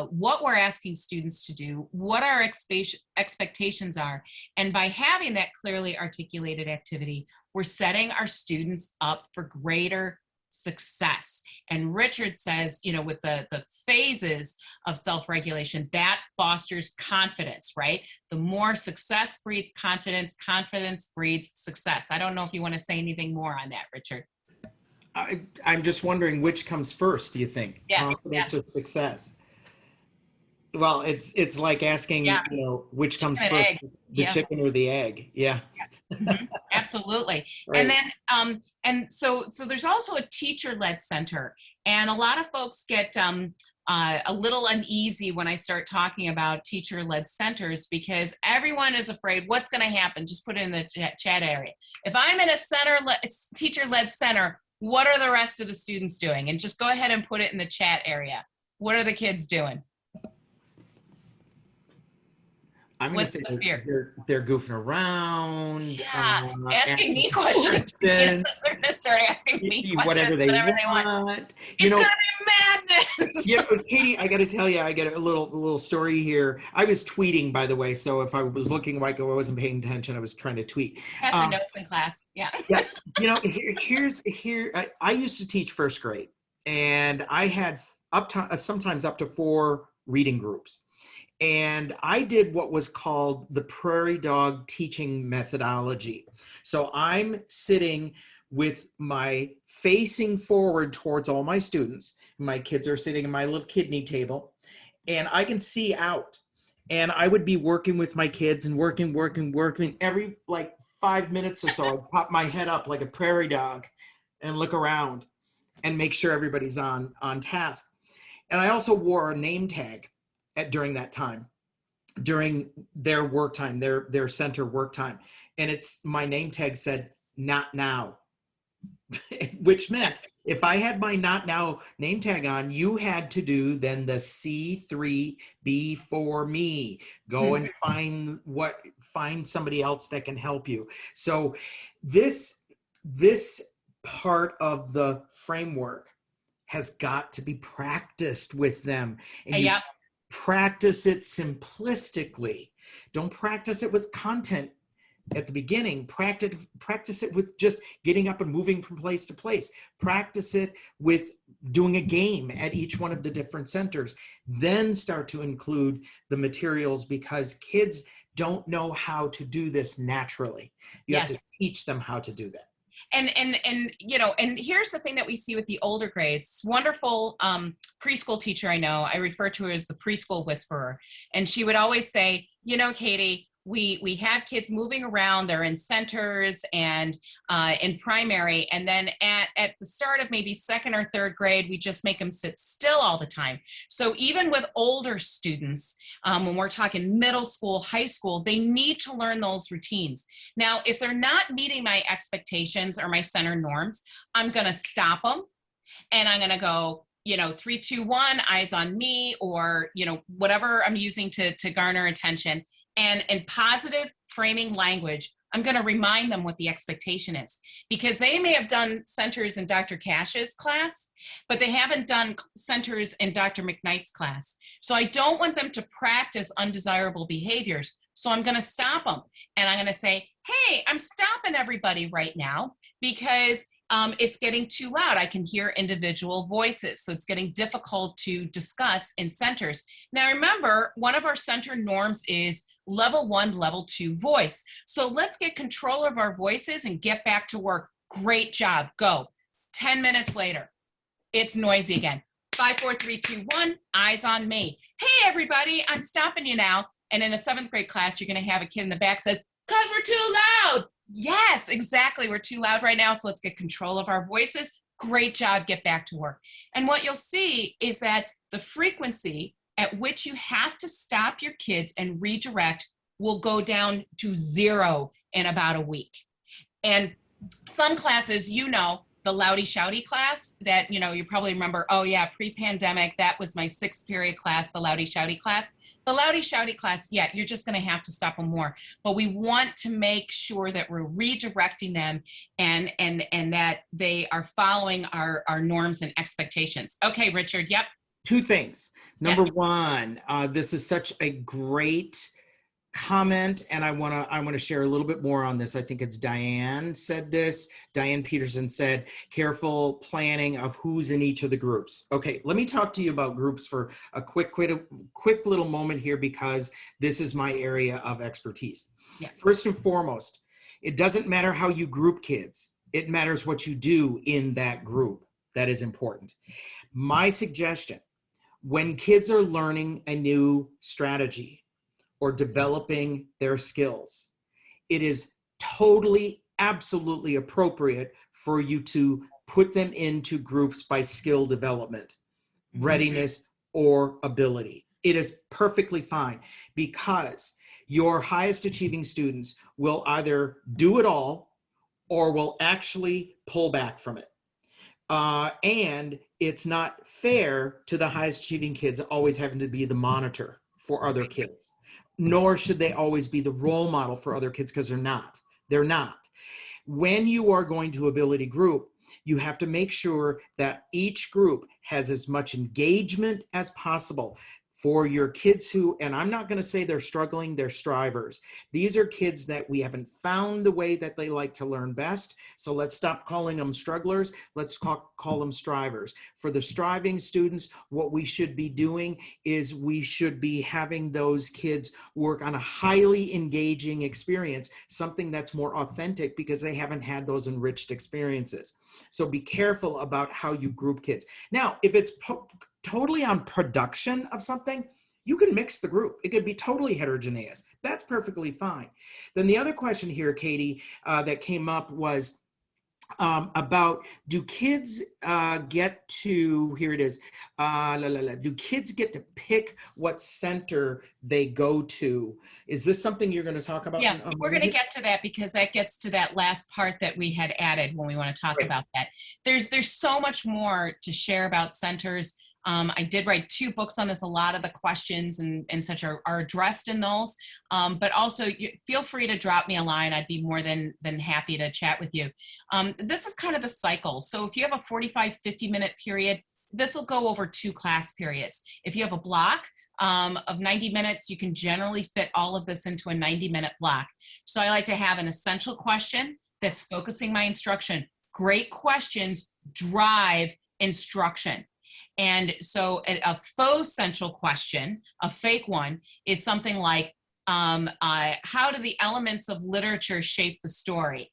C: what we're asking students to do, what our expectations are. And by having that clearly articulated activity, we're setting our students up for greater success. And Richard says, you know, with the phases of self-regulation, that fosters confidence, right? The more success breeds confidence, confidence breeds success. I don't know if you want to say anything more on that, Richard.
B: I'm just wondering which comes first, do you think?
C: Yeah,
B: Confidence or success? Well, it's like asking,
C: Yeah.
B: you know, which comes
C: Chicken and
B: first,
C: egg.
B: the
C: Yeah.
B: chicken or the egg? Yeah.
C: Mhm. Absolutely.
B: Right.
C: And then, and so there's also a teacher-led center, and a lot of folks get a little uneasy when I start talking about teacher-led centers, because everyone is afraid what's going to happen. Just put it in the chat area. If I'm in a teacher-led center, what are the rest of the students doing? And just go ahead and put it in the chat area. What are the kids doing?
B: I'm going to
C: What's
B: say
C: the fear?
B: they're goofing around.
C: Yeah, asking me questions. They're going to start asking me questions,
B: whatever they want.
C: It's going to be madness.
B: Yeah, but Katie, I got to tell you, I got a little story here. I was tweeting, by the way, so if I was looking like I wasn't paying attention, I was trying to tweet.
C: Pass the notes in class. Yeah.
B: Yeah, you know, I used to teach first grade, and I had sometimes up to 4 reading groups. And I did what was called the prairie dog teaching methodology. So I'm sitting with my facing forward towards all my students. My kids are sitting in my little kidney table, and I can see out. And I would be working with my kids and working. Every like 5 minutes or so, I'd pop my head up like a prairie dog and look around and make sure everybody's on task. And I also wore a name tag during that time, during their work time, their center work time. And my name tag said, "Not now," which meant if I had my "not now" name tag on, you had to do then the C3B for me. Go and find somebody else that can help you. So this part of the framework has got to be practiced with them. And you practice it simplistically. Don't practice it with content at the beginning. Practice it with just getting up and moving from place to place. Practice it with doing a game at each one of the different centers. Then start to include the materials, because kids don't know how to do this naturally. You have to teach them how to do that.
C: And you know, and here's the thing that we see with the older grades. This wonderful preschool teacher I know, I refer to her as the preschool whisperer, and she would always say, you know, Katie, we have kids moving around. They're in centers and in primary, and then at the start of maybe 2nd or 3rd grade, we just make them sit still all the time. So even with older students, when we're talking middle school, high school, they need to learn those routines. Now, if they're not meeting my expectations or my center norms, I'm going to stop them, and I'm going to go, you know, 3, 2, 1, eyes on me, or, you know, whatever I'm using to garner attention. And in positive framing language, I'm going to remind them what the expectation is, because they may have done centers in Dr. Cash's class, but they haven't done centers in Dr. McKnight's class. So I don't want them to practice undesirable behaviors. So I'm going to stop them, and I'm going to say, hey, I'm stopping everybody right now, because it's getting too loud. I can hear individual voices. So it's getting difficult to discuss in centers. Now, remember, one of our center norms is level 1, level 2 voice. So let's get control of our voices and get back to work. Great job. Go. 10 minutes later, it's noisy again. 5, 4, 3, 2, 1, eyes on me. Hey, everybody, I'm stopping you now. And in a 7th grade class, you're going to have a kid in the back says, because we're too loud. Yes, exactly. We're too loud right now. So let's get control of our voices. Great job. Get back to work. And what you'll see is that the frequency at which you have to stop your kids and redirect will go down to 0 in about a week. And some classes, you know, the Loudy Shouty class that, you probably remember, oh yeah, pre-pandemic, that was my 6th period class, the Loudy Shouty class. The Loudy Shouty class, yeah, you're just going to have to stop them more. But we want to make sure that we're redirecting them and that they are following our norms and expectations. Okay, Richard, yep.
D: 2 things. Number
C: Yes.
D: 1, this is such a great comment, and I want to share a little bit more on this. I think it's Diane said this. Diane Peterson said, careful planning of who's in each of the groups. Okay, let me talk to you about groups for a quick little moment here, because this is my area of expertise.
C: Yes.
D: First and foremost, it doesn't matter how you group kids. It matters what you do in that group. That is important. My suggestion, when kids are learning a new strategy or developing their skills, it is totally, absolutely appropriate for you to put them into groups by skill development, readiness, or ability. It is perfectly fine, because your highest achieving students will either do it all or will actually pull back from it. And it's not fair to the highest achieving kids always having to be the monitor for other kids, nor should they always be the role model for other kids, because they're not. They're not. When you are going to ability group, you have to make sure that each group has as much engagement as possible for your kids who, and I'm not going to say they're struggling, they're strivers. These are kids that we haven't found the way that they like to learn best. So let's stop calling them strugglers. Let's call them strivers. For the striving students, what we should be doing is we should be having those kids work on a highly engaging experience, something that's more authentic, because they haven't had those enriched experiences. So be careful about how you group kids. Now, if it's totally on production of something, you can mix the group. It could be totally heterogeneous. That's perfectly fine. Then the other question here, Katie, that came up was about, do kids get to, here it is, do kids get to pick what center they go to? Is this something you're going to talk about?
C: Yeah, we're going to get to that, because that gets to that last part that we had added when we want to talk about that. There's so much more to share about centers. I did write 2 books on this. A lot of the questions and such are addressed in those. But also, feel free to drop me a line. I'd be more than happy to chat with you. This is kind of the cycle. So if you have a 45, 50-minute period, this will go over 2 class periods. If you have a block of 90 minutes, you can generally fit all of this into a 90-minute block. So I like to have an essential question that's focusing my instruction. Great questions drive instruction. And so a faux central question, a fake one, is something like, how do the elements of literature shape the story?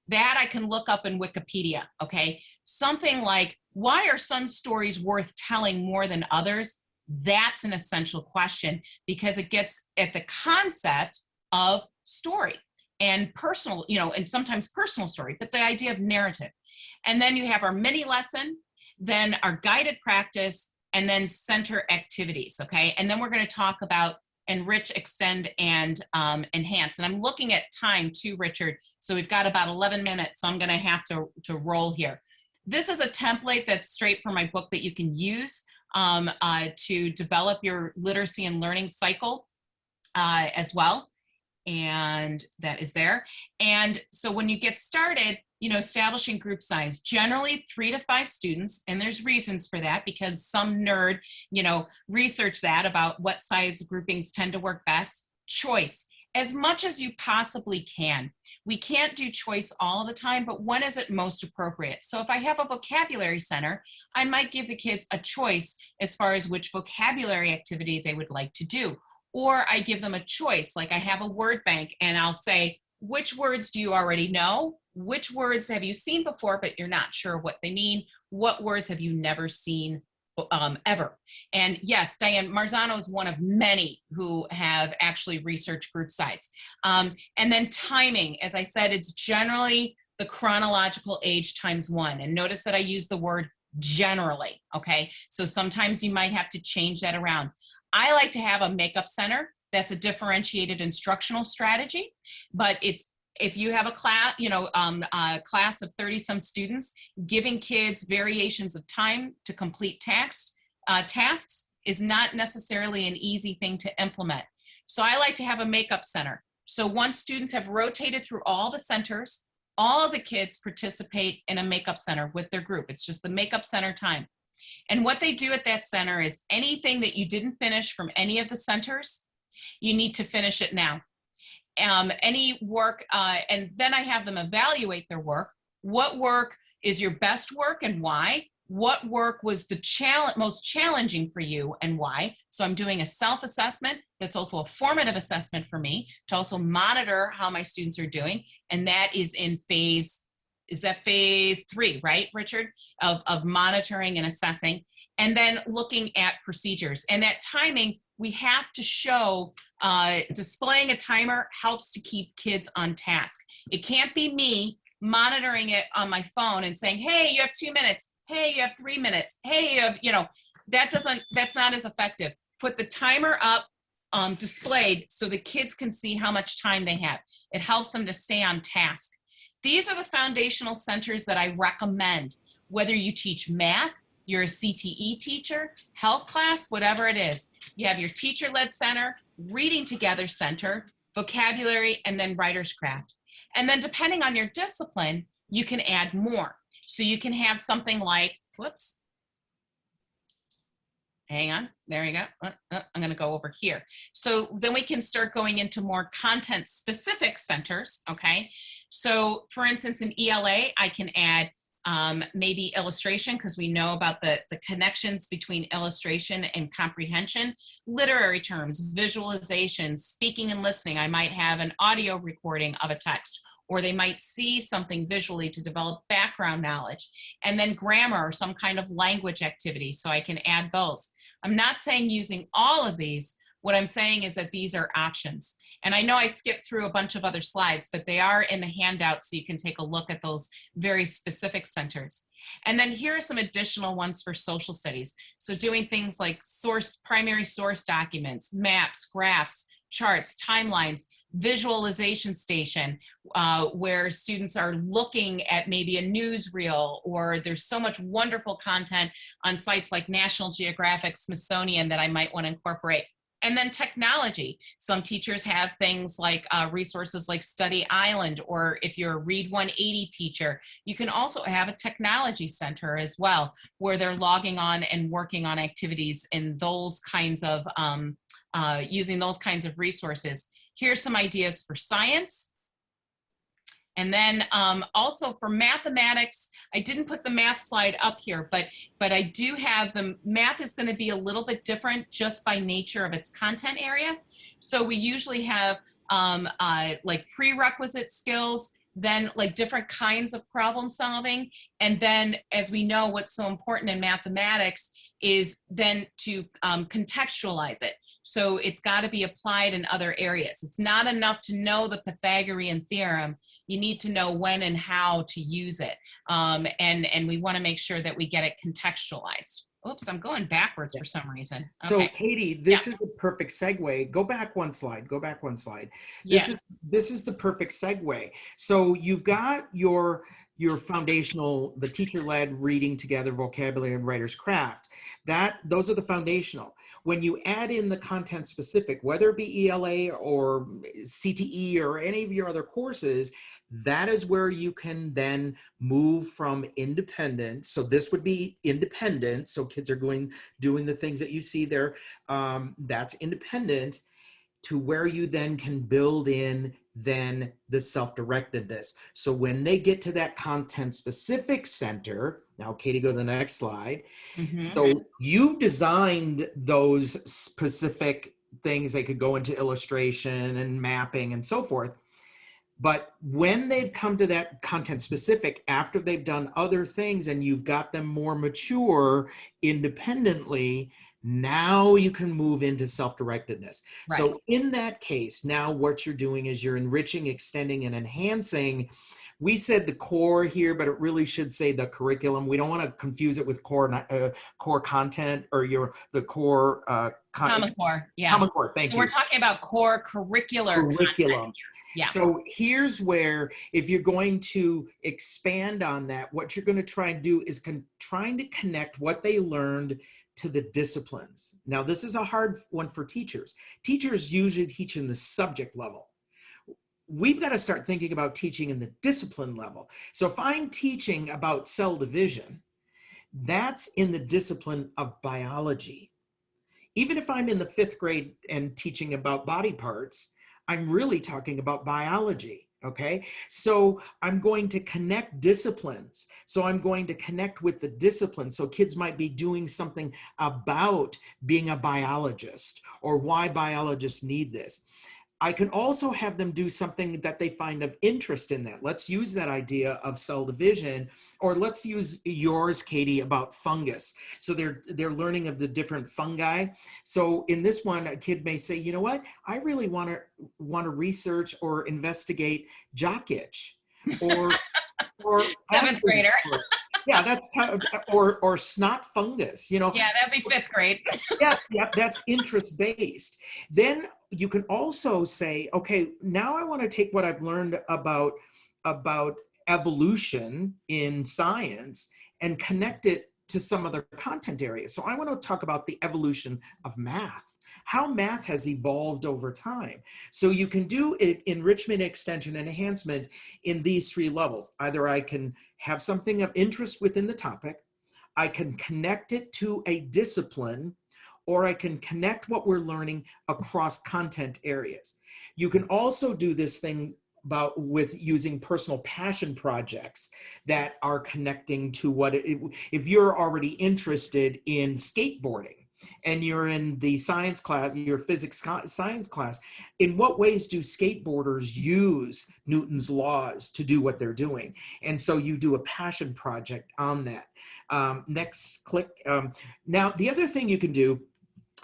C: That I can look up in Wikipedia, okay? Something like, why are some stories worth telling more than others? That's an essential question, because it gets at the concept of story and personal, and sometimes personal story, but the idea of narrative. And then you have our mini lesson, then our guided practice, and then center activities, okay? And then we're going to talk about enrich, extend, and enhance. And I'm looking at time too, Richard. So we've got about 11 minutes, so I'm going to have to roll here. This is a template that's straight from my book that you can use to develop your literacy and learning cycle as well. And that is there. And so when you get started, establishing group size, generally 3 to 5 students. And there's reasons for that, because some nerd, research that about what size groupings tend to work best. Choice, as much as you possibly can. We can't do choice all the time, but when is it most appropriate? So if I have a vocabulary center, I might give the kids a choice as far as which vocabulary activity they would like to do. Or I give them a choice, like I have a word bank, and I'll say, which words do you already know? Which words have you seen before, but you're not sure what they mean? What words have you never seen ever? And yes, Diane Marzano is one of many who have actually researched group size. And then timing, as I said, it's generally the chronological age times 1. And notice that I use the word generally, okay? So sometimes you might have to change that around. I like to have a makeup center. That's a differentiated instructional strategy, but it's if you have a class, a class of 30 some students, giving kids variations of time to complete tasks is not necessarily an easy thing to implement. So I like to have a makeup center. So once students have rotated through all the centers, all of the kids participate in a makeup center with their group. It's just the makeup center time. And what they do at that center is anything that you didn't finish from any of the centers, you need to finish it now. Any work, and then I have them evaluate their work. What work is your best work and why? What work was the most challenging for you and why? So I'm doing a self-assessment that's also a formative assessment for me to also monitor how my students are doing. And that is in phase 3, right, Richard? Of monitoring and assessing. And then looking at procedures. And that timing, we have to show, displaying a timer helps to keep kids on task. It can't be me monitoring it on my phone and saying, hey, you have 2 minutes. Hey, you have 3 minutes. Hey, you have, that's not as effective. Put the timer up, displayed so the kids can see how much time they have. It helps them to stay on task. These are the foundational centers that I recommend, whether you teach math, you're a CTE teacher, health class, whatever it is. You have your teacher-led center, reading together center, vocabulary, and then writer's craft. And then depending on your discipline, you can add more. So you can have something like, whoops, hang on, there you go. I'm gonna go over here. So then we can start going into more content specific centers, okay? So for instance, in ELA, I can add maybe illustration, because we know about the connections between illustration and comprehension, literary terms, visualization, speaking and listening. I might have an audio recording of a text, or they might see something visually to develop background knowledge, and then grammar or some kind of language activity, so I can add those. I'm not saying using all of these. What I'm saying is that these are options. And I know I skipped through a bunch of other slides, but they are in the handout, so you can take a look at those very specific centers. And then here are some additional ones for social studies. So doing things like primary source documents, maps, graphs, charts, timelines, visualization station, where students are looking at maybe a newsreel, or there's so much wonderful content on sites like National Geographic, Smithsonian that I might want to incorporate. And then technology. Some teachers have things like resources like Study Island, or if you're a Read 180 teacher, you can also have a technology center as well, where they're logging on and working on activities in those kinds of, using those kinds of resources. Here's some ideas for science. And then also for mathematics, I didn't put the math slide up here, but I do have math is going to be a little bit different just by nature of its content area. So we usually have like prerequisite skills, then like different kinds of problem solving. And then, as we know, what's so important in mathematics is then to contextualize it. So it's got to be applied in other areas. It's not enough to know the Pythagorean theorem. You need to know when and how to use it. And we want to make sure that we get it contextualized. Oops, I'm going backwards for some reason. Okay.
D: So Katie, this is the perfect segue. Go back one slide. Go back one slide. This is the perfect segue. So you've got your foundational, the teacher-led reading together, vocabulary, and writer's craft. Those are the foundational. When you add in the content specific, whether it be ELA or CTE or any of your other courses, that is where you can then move from independent. So this would be independent. So kids are doing the things that you see there. That's independent, to where you then can build in then the self-directedness. So when they get to that content specific center, now Katie, go to the next slide.
C: Mm-hmm.
D: So you've designed those specific things. They could go into illustration and mapping and so forth. But when they've come to that content specific, after they've done other things and you've got them more mature independently, now you can move into self-directedness.
C: Right.
D: So in that case, now what you're doing is you're enriching, extending, and enhancing We said the core here, but it really should say the curriculum. We don't want to confuse it with core content or the core
C: Common Core, yeah.
D: Common Core, thank
C: So
D: you.
C: we're talking about core curriculum. Yeah.
D: So here's where, if you're going to expand on that, what you're going to try and do is trying to connect what they learned to the disciplines. Now, this is a hard one for teachers. Teachers usually teach in the subject level. We've got to start thinking about teaching in the discipline level. So if I'm teaching about cell division, that's in the discipline of biology. Even if I'm in the 5th grade and teaching about body parts, I'm really talking about biology, okay? So I'm going to connect disciplines. So I'm going to connect with the discipline. So kids might be doing something about being a biologist or why biologists need this. I can also have them do something that they find of interest in that. Let's use that idea of cell division, or let's use yours, Katie, about fungus. So they're learning of the different fungi. So in this one, a kid may say, you know what, I really want to research or investigate jock itch, or
C: 7th grader.
D: Yeah, that's kind of, or snot fungus, you know.
C: Yeah, that'd be 5th grade.
D: Yeah, that's interest based. Then you can also say, okay, now I want to take what I've learned about evolution in science and connect it to some other content areas. So I want to talk about the evolution of math, how math has evolved over time. So you can do enrichment, extension, and enhancement in these 3 levels. Either I can have something of interest within the topic, I can connect it to a discipline, or I can connect what we're learning across content areas. You can also do this thing with using personal passion projects that are connecting to if you're already interested in skateboarding and you're in the science class, your physics science class, in what ways do skateboarders use Newton's laws to do what they're doing? And so you do a passion project on that. Next, click. Now, the other thing you can do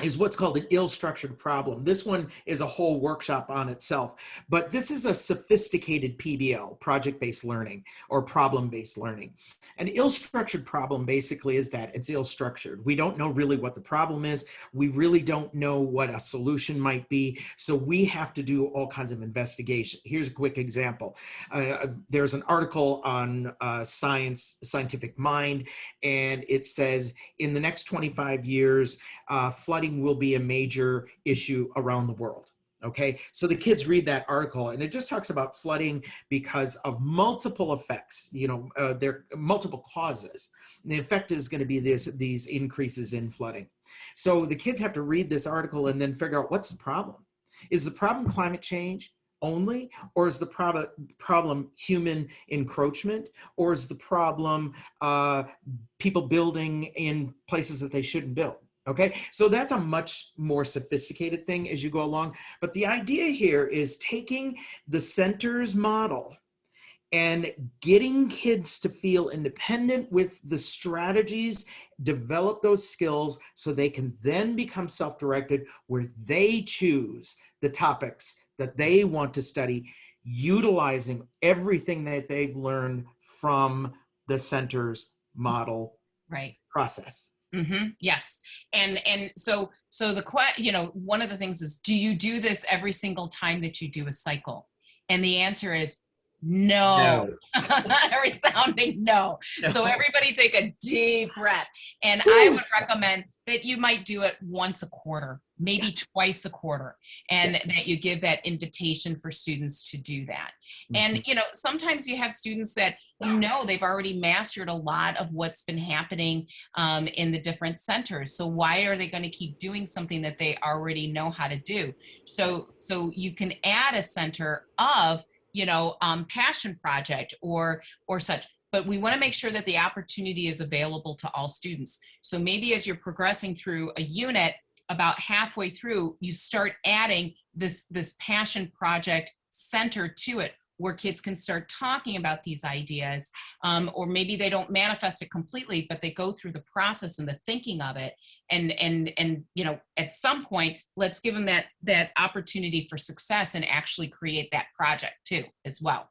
D: is what's called an ill-structured problem. This one is a whole workshop on itself, but this is a sophisticated PBL, project-based learning or problem-based learning. An ill-structured problem basically is that it's ill-structured. We don't know really what the problem is. We really don't know what a solution might be. So we have to do all kinds of investigation. Here's a quick example. There's an article on Scientific Mind, and it says in the next 25 years, flooding will be a major issue around the world. Okay, so the kids read that article and it just talks about flooding because of multiple effects. You know, there are multiple causes. And the effect is going to be these increases in flooding. So the kids have to read this article and then figure out what's the problem. Is the problem climate change only, or is the problem human encroachment, or is the problem people building in places that they shouldn't build? Okay, so that's a much more sophisticated thing as you go along. But the idea here is taking the centers model and getting kids to feel independent with the strategies, develop those skills so they can then become self-directed, where they choose the topics that they want to study, utilizing everything that they've learned from the centers model process.
C: Mm-hmm. Yes. And so one of the things is, do you do this every single time that you do a cycle? And the answer is no. A resounding no. So everybody take a deep breath. And I would recommend that you might do it once a quarter, maybe twice a quarter, and that you give that invitation for students to do that. And, sometimes you have students that, they've already mastered a lot of what's been happening in the different centers. So why are they going to keep doing something that they already know how to do? So you can add a center of, passion project or such. But we want to make sure that the opportunity is available to all students. So maybe as you're progressing through a unit, about halfway through, you start adding this passion project center to it, where kids can start talking about these ideas, or maybe they don't manifest it completely, but they go through the process and the thinking of it. And you know, at some point, let's give them that opportunity for success and actually create that project too, as well.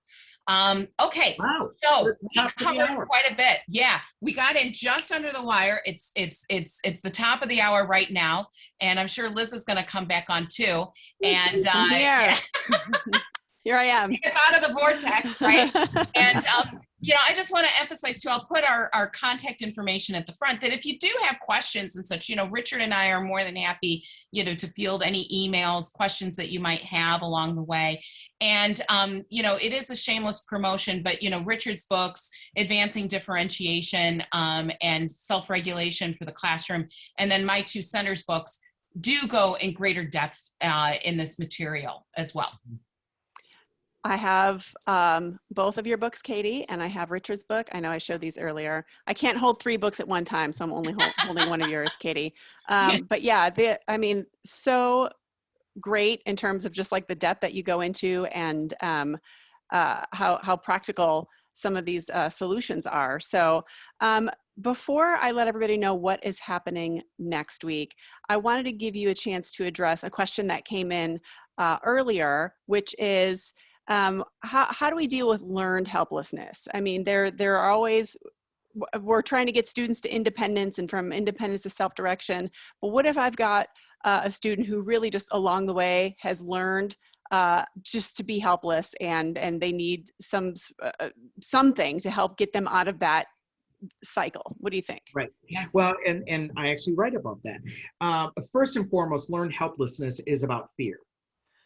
C: Okay,
B: Wow.
C: so
B: We're
C: we
B: top of the
C: covered
B: hour.
C: quite a bit. Yeah, we got in just under the wire. It's the top of the hour right now, and I'm sure Liz is going to come back on too. And
A: I'm here.
C: yeah.
A: Here I am.
C: Take us out of the vortex, right? And you know, I just want to emphasize too, I'll put our contact information at the front, that if you do have questions and such, you know, Richard and I are more than happy, you know, to field any emails, questions that you might have along the way. And you know, it is a shameless promotion, but you know, Richard's books, Advancing Differentiation and Self-Regulation for the Classroom, and then my two centers books do go in greater depth in this material as well.
A: I have both of your books, Katie, and I have Richard's book. I know I showed these earlier. I can't hold 3 books at one time, so I'm only holding one of yours, Katie. But yeah, I mean, so great in terms of just like the depth that you go into, and how practical some of these solutions are. So before I let everybody know what is happening next week, I wanted to give you a chance to address a question that came in earlier, which is, how do we deal with learned helplessness? I mean, there are always, we're trying to get students to independence and from independence to self-direction, but what if I've got a student who really just along the way has learned just to be helpless, and they need something to help get them out of that cycle? What do you think?
B: Right.
C: Yeah.
B: Well, and I actually write about that. First and foremost, learned helplessness is about fear.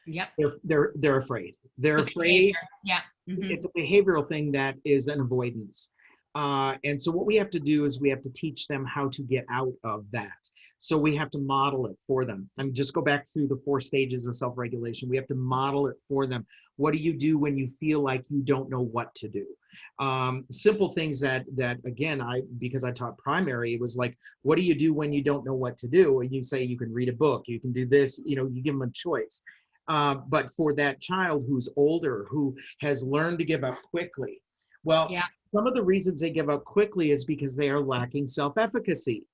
C: Yep.
B: They're afraid. They're
C: It's a
B: afraid.
C: behavior. Yeah. Mhm.
B: It's a behavioral thing that is an avoidance. And so what we have to do is we have to teach them how to get out of that. So we have to model it for them. And just go back through the 4 stages of self-regulation. We have to model it for them. What do you do when you feel like you don't know what to do? Simple things that again, because I taught primary, it was like, what do you do when you don't know what to do? And you say you can read a book, you can do this, you know, you give them a choice. But for that child who's older, who has learned to give up quickly, well,
C: Yeah.
B: some of the reasons they give up quickly is because they are lacking self-efficacy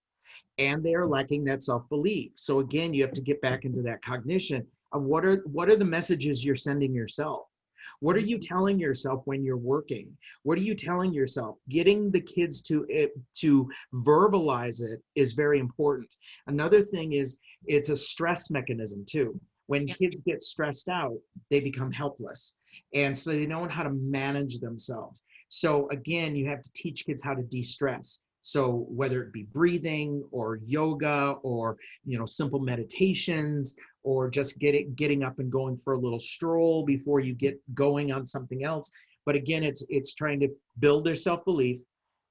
B: and they are lacking that self-belief. So again, you have to get back into that cognition of what are the messages you're sending yourself? What are you telling yourself when you're working? What are you telling yourself? Getting the kids to verbalize it is very important. Another thing is it's a stress mechanism too. When kids get stressed out, they become helpless. And so they don't know how to manage themselves. So again, you have to teach kids how to de-stress. So whether it be breathing or yoga or, you know, simple meditations, or just getting up and going for a little stroll before you get going on something else. But again, it's trying to build their self-belief,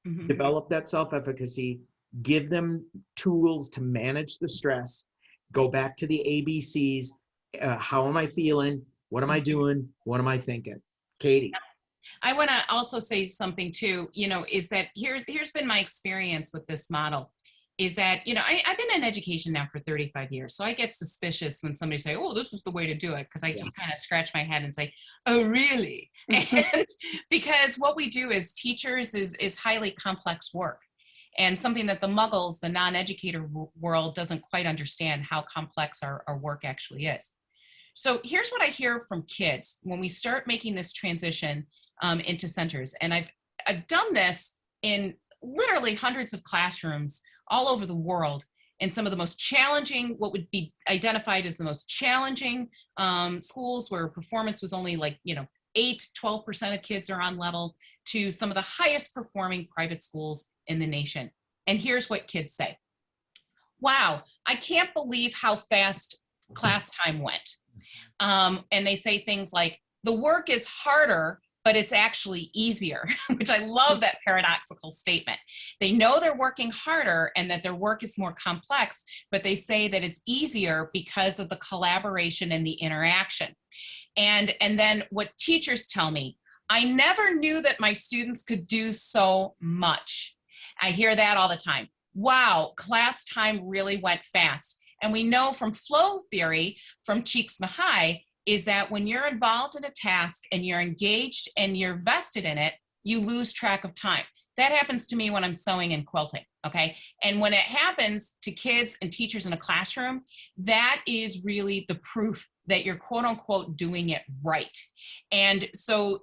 C: Mhm.
B: develop that self-efficacy, give them tools to manage the stress, go back to the ABCs. How am I feeling? What am I doing? What am I thinking? Katie.
C: I want to also say something too, you know, is that here's been my experience with this model, is that, you know, I've been in education now for 35 years. So I get suspicious when somebody say, oh, this is the way to do it. Because I just kind of scratch my head and say, oh, really? And because what we do as teachers is highly complex work. And something that the muggles, the non-educator world, doesn't quite understand how complex our work actually is. So here's what I hear from kids when we start making this transition into centers. And I've done this in literally hundreds of classrooms all over the world, in some of the most challenging, what would be identified as the most challenging schools, where performance was only like, you know, 8-12% of kids are on level, to some of the highest performing private schools in the nation. And here's what kids say. Wow, I can't believe how fast class time went. And they say things like, the work is harder, but it's actually easier, which I love that paradoxical statement. They know they're working harder and that their work is more complex, but they say that it's easier because of the collaboration and the interaction. And then what teachers tell me, I never knew that my students could do so much. I hear that all the time. Wow, class time really went fast. And we know from flow theory from Cheeks Mahai is that when you're involved in a task and you're engaged and you're vested in it, you lose track of time. That happens to me when I'm sewing and quilting, okay? And when it happens to kids and teachers in a classroom, that is really the proof that you're quote unquote doing it right. And so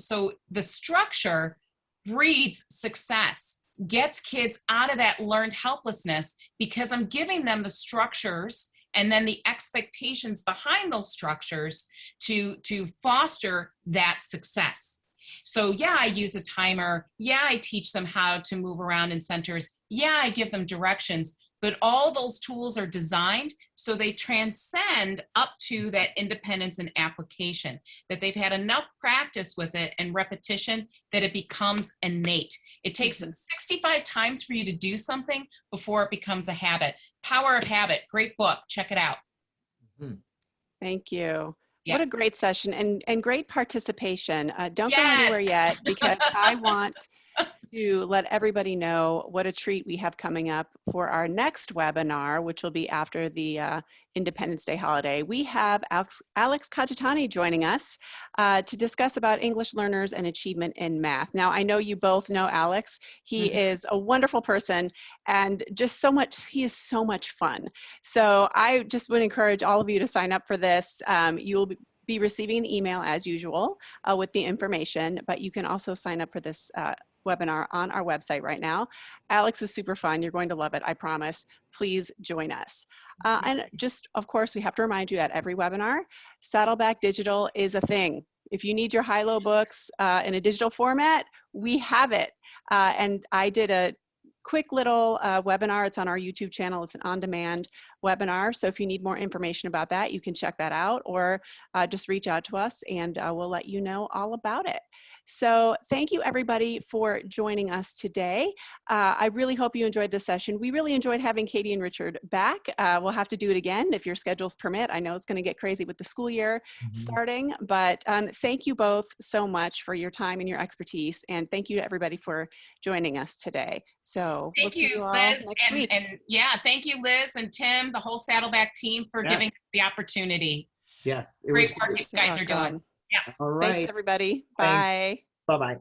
C: the structure breeds success, gets kids out of that learned helplessness, because I'm giving them the structures and then the expectations behind those structures to foster that success. So yeah, I use a timer. Yeah, I teach them how to move around in centers. Yeah, I give them directions, but all those tools are designed so they transcend up to that independence and application, that they've had enough practice with it and repetition that it becomes innate. It takes 65 times for you to do something before it becomes a habit. Power of Habit, great book, check it out.
A: Thank you.
C: Yeah.
A: What a great session and great participation. Don't go
C: Yes.
A: anywhere yet, because I want to let everybody know what a treat we have coming up for our next webinar, which will be after the Independence Day holiday. We have Alex Kajitani joining us to discuss about English learners and achievement in math. Now, I know you both know Alex. He is a wonderful person and just so much, he is so much fun. So I just would encourage all of you to sign up for this. You'll be receiving an email as usual with the information, but you can also sign up for this webinar on our website right now. Alex is super fun. You're going to love it, I promise. Please join us. And just, of course, we have to remind you at every webinar, Saddleback Digital is a thing. If you need your high-low books in a digital format, we have it. And I did a quick little webinar. It's on our YouTube channel. It's an on-demand webinar. So if you need more information about that, you can check that out, or just reach out to us and we'll let you know all about it. So thank you everybody for joining us today. I really hope you enjoyed this session. We really enjoyed having Katie and Richard back. We'll have to do it again if your schedules permit. I know it's going to get crazy with the school year starting, but thank you both so much for your time and your expertise. And thank you to everybody for joining us today. So we'll see you all
C: Liz,
A: next week.
C: And yeah, thank you, Liz and Tim, the whole Saddleback team, for giving us the opportunity.
B: Yes.
C: Great work you guys are doing. Yeah.
B: All right.
A: Thanks everybody.
B: Thanks.
A: Bye.
B: Bye-bye.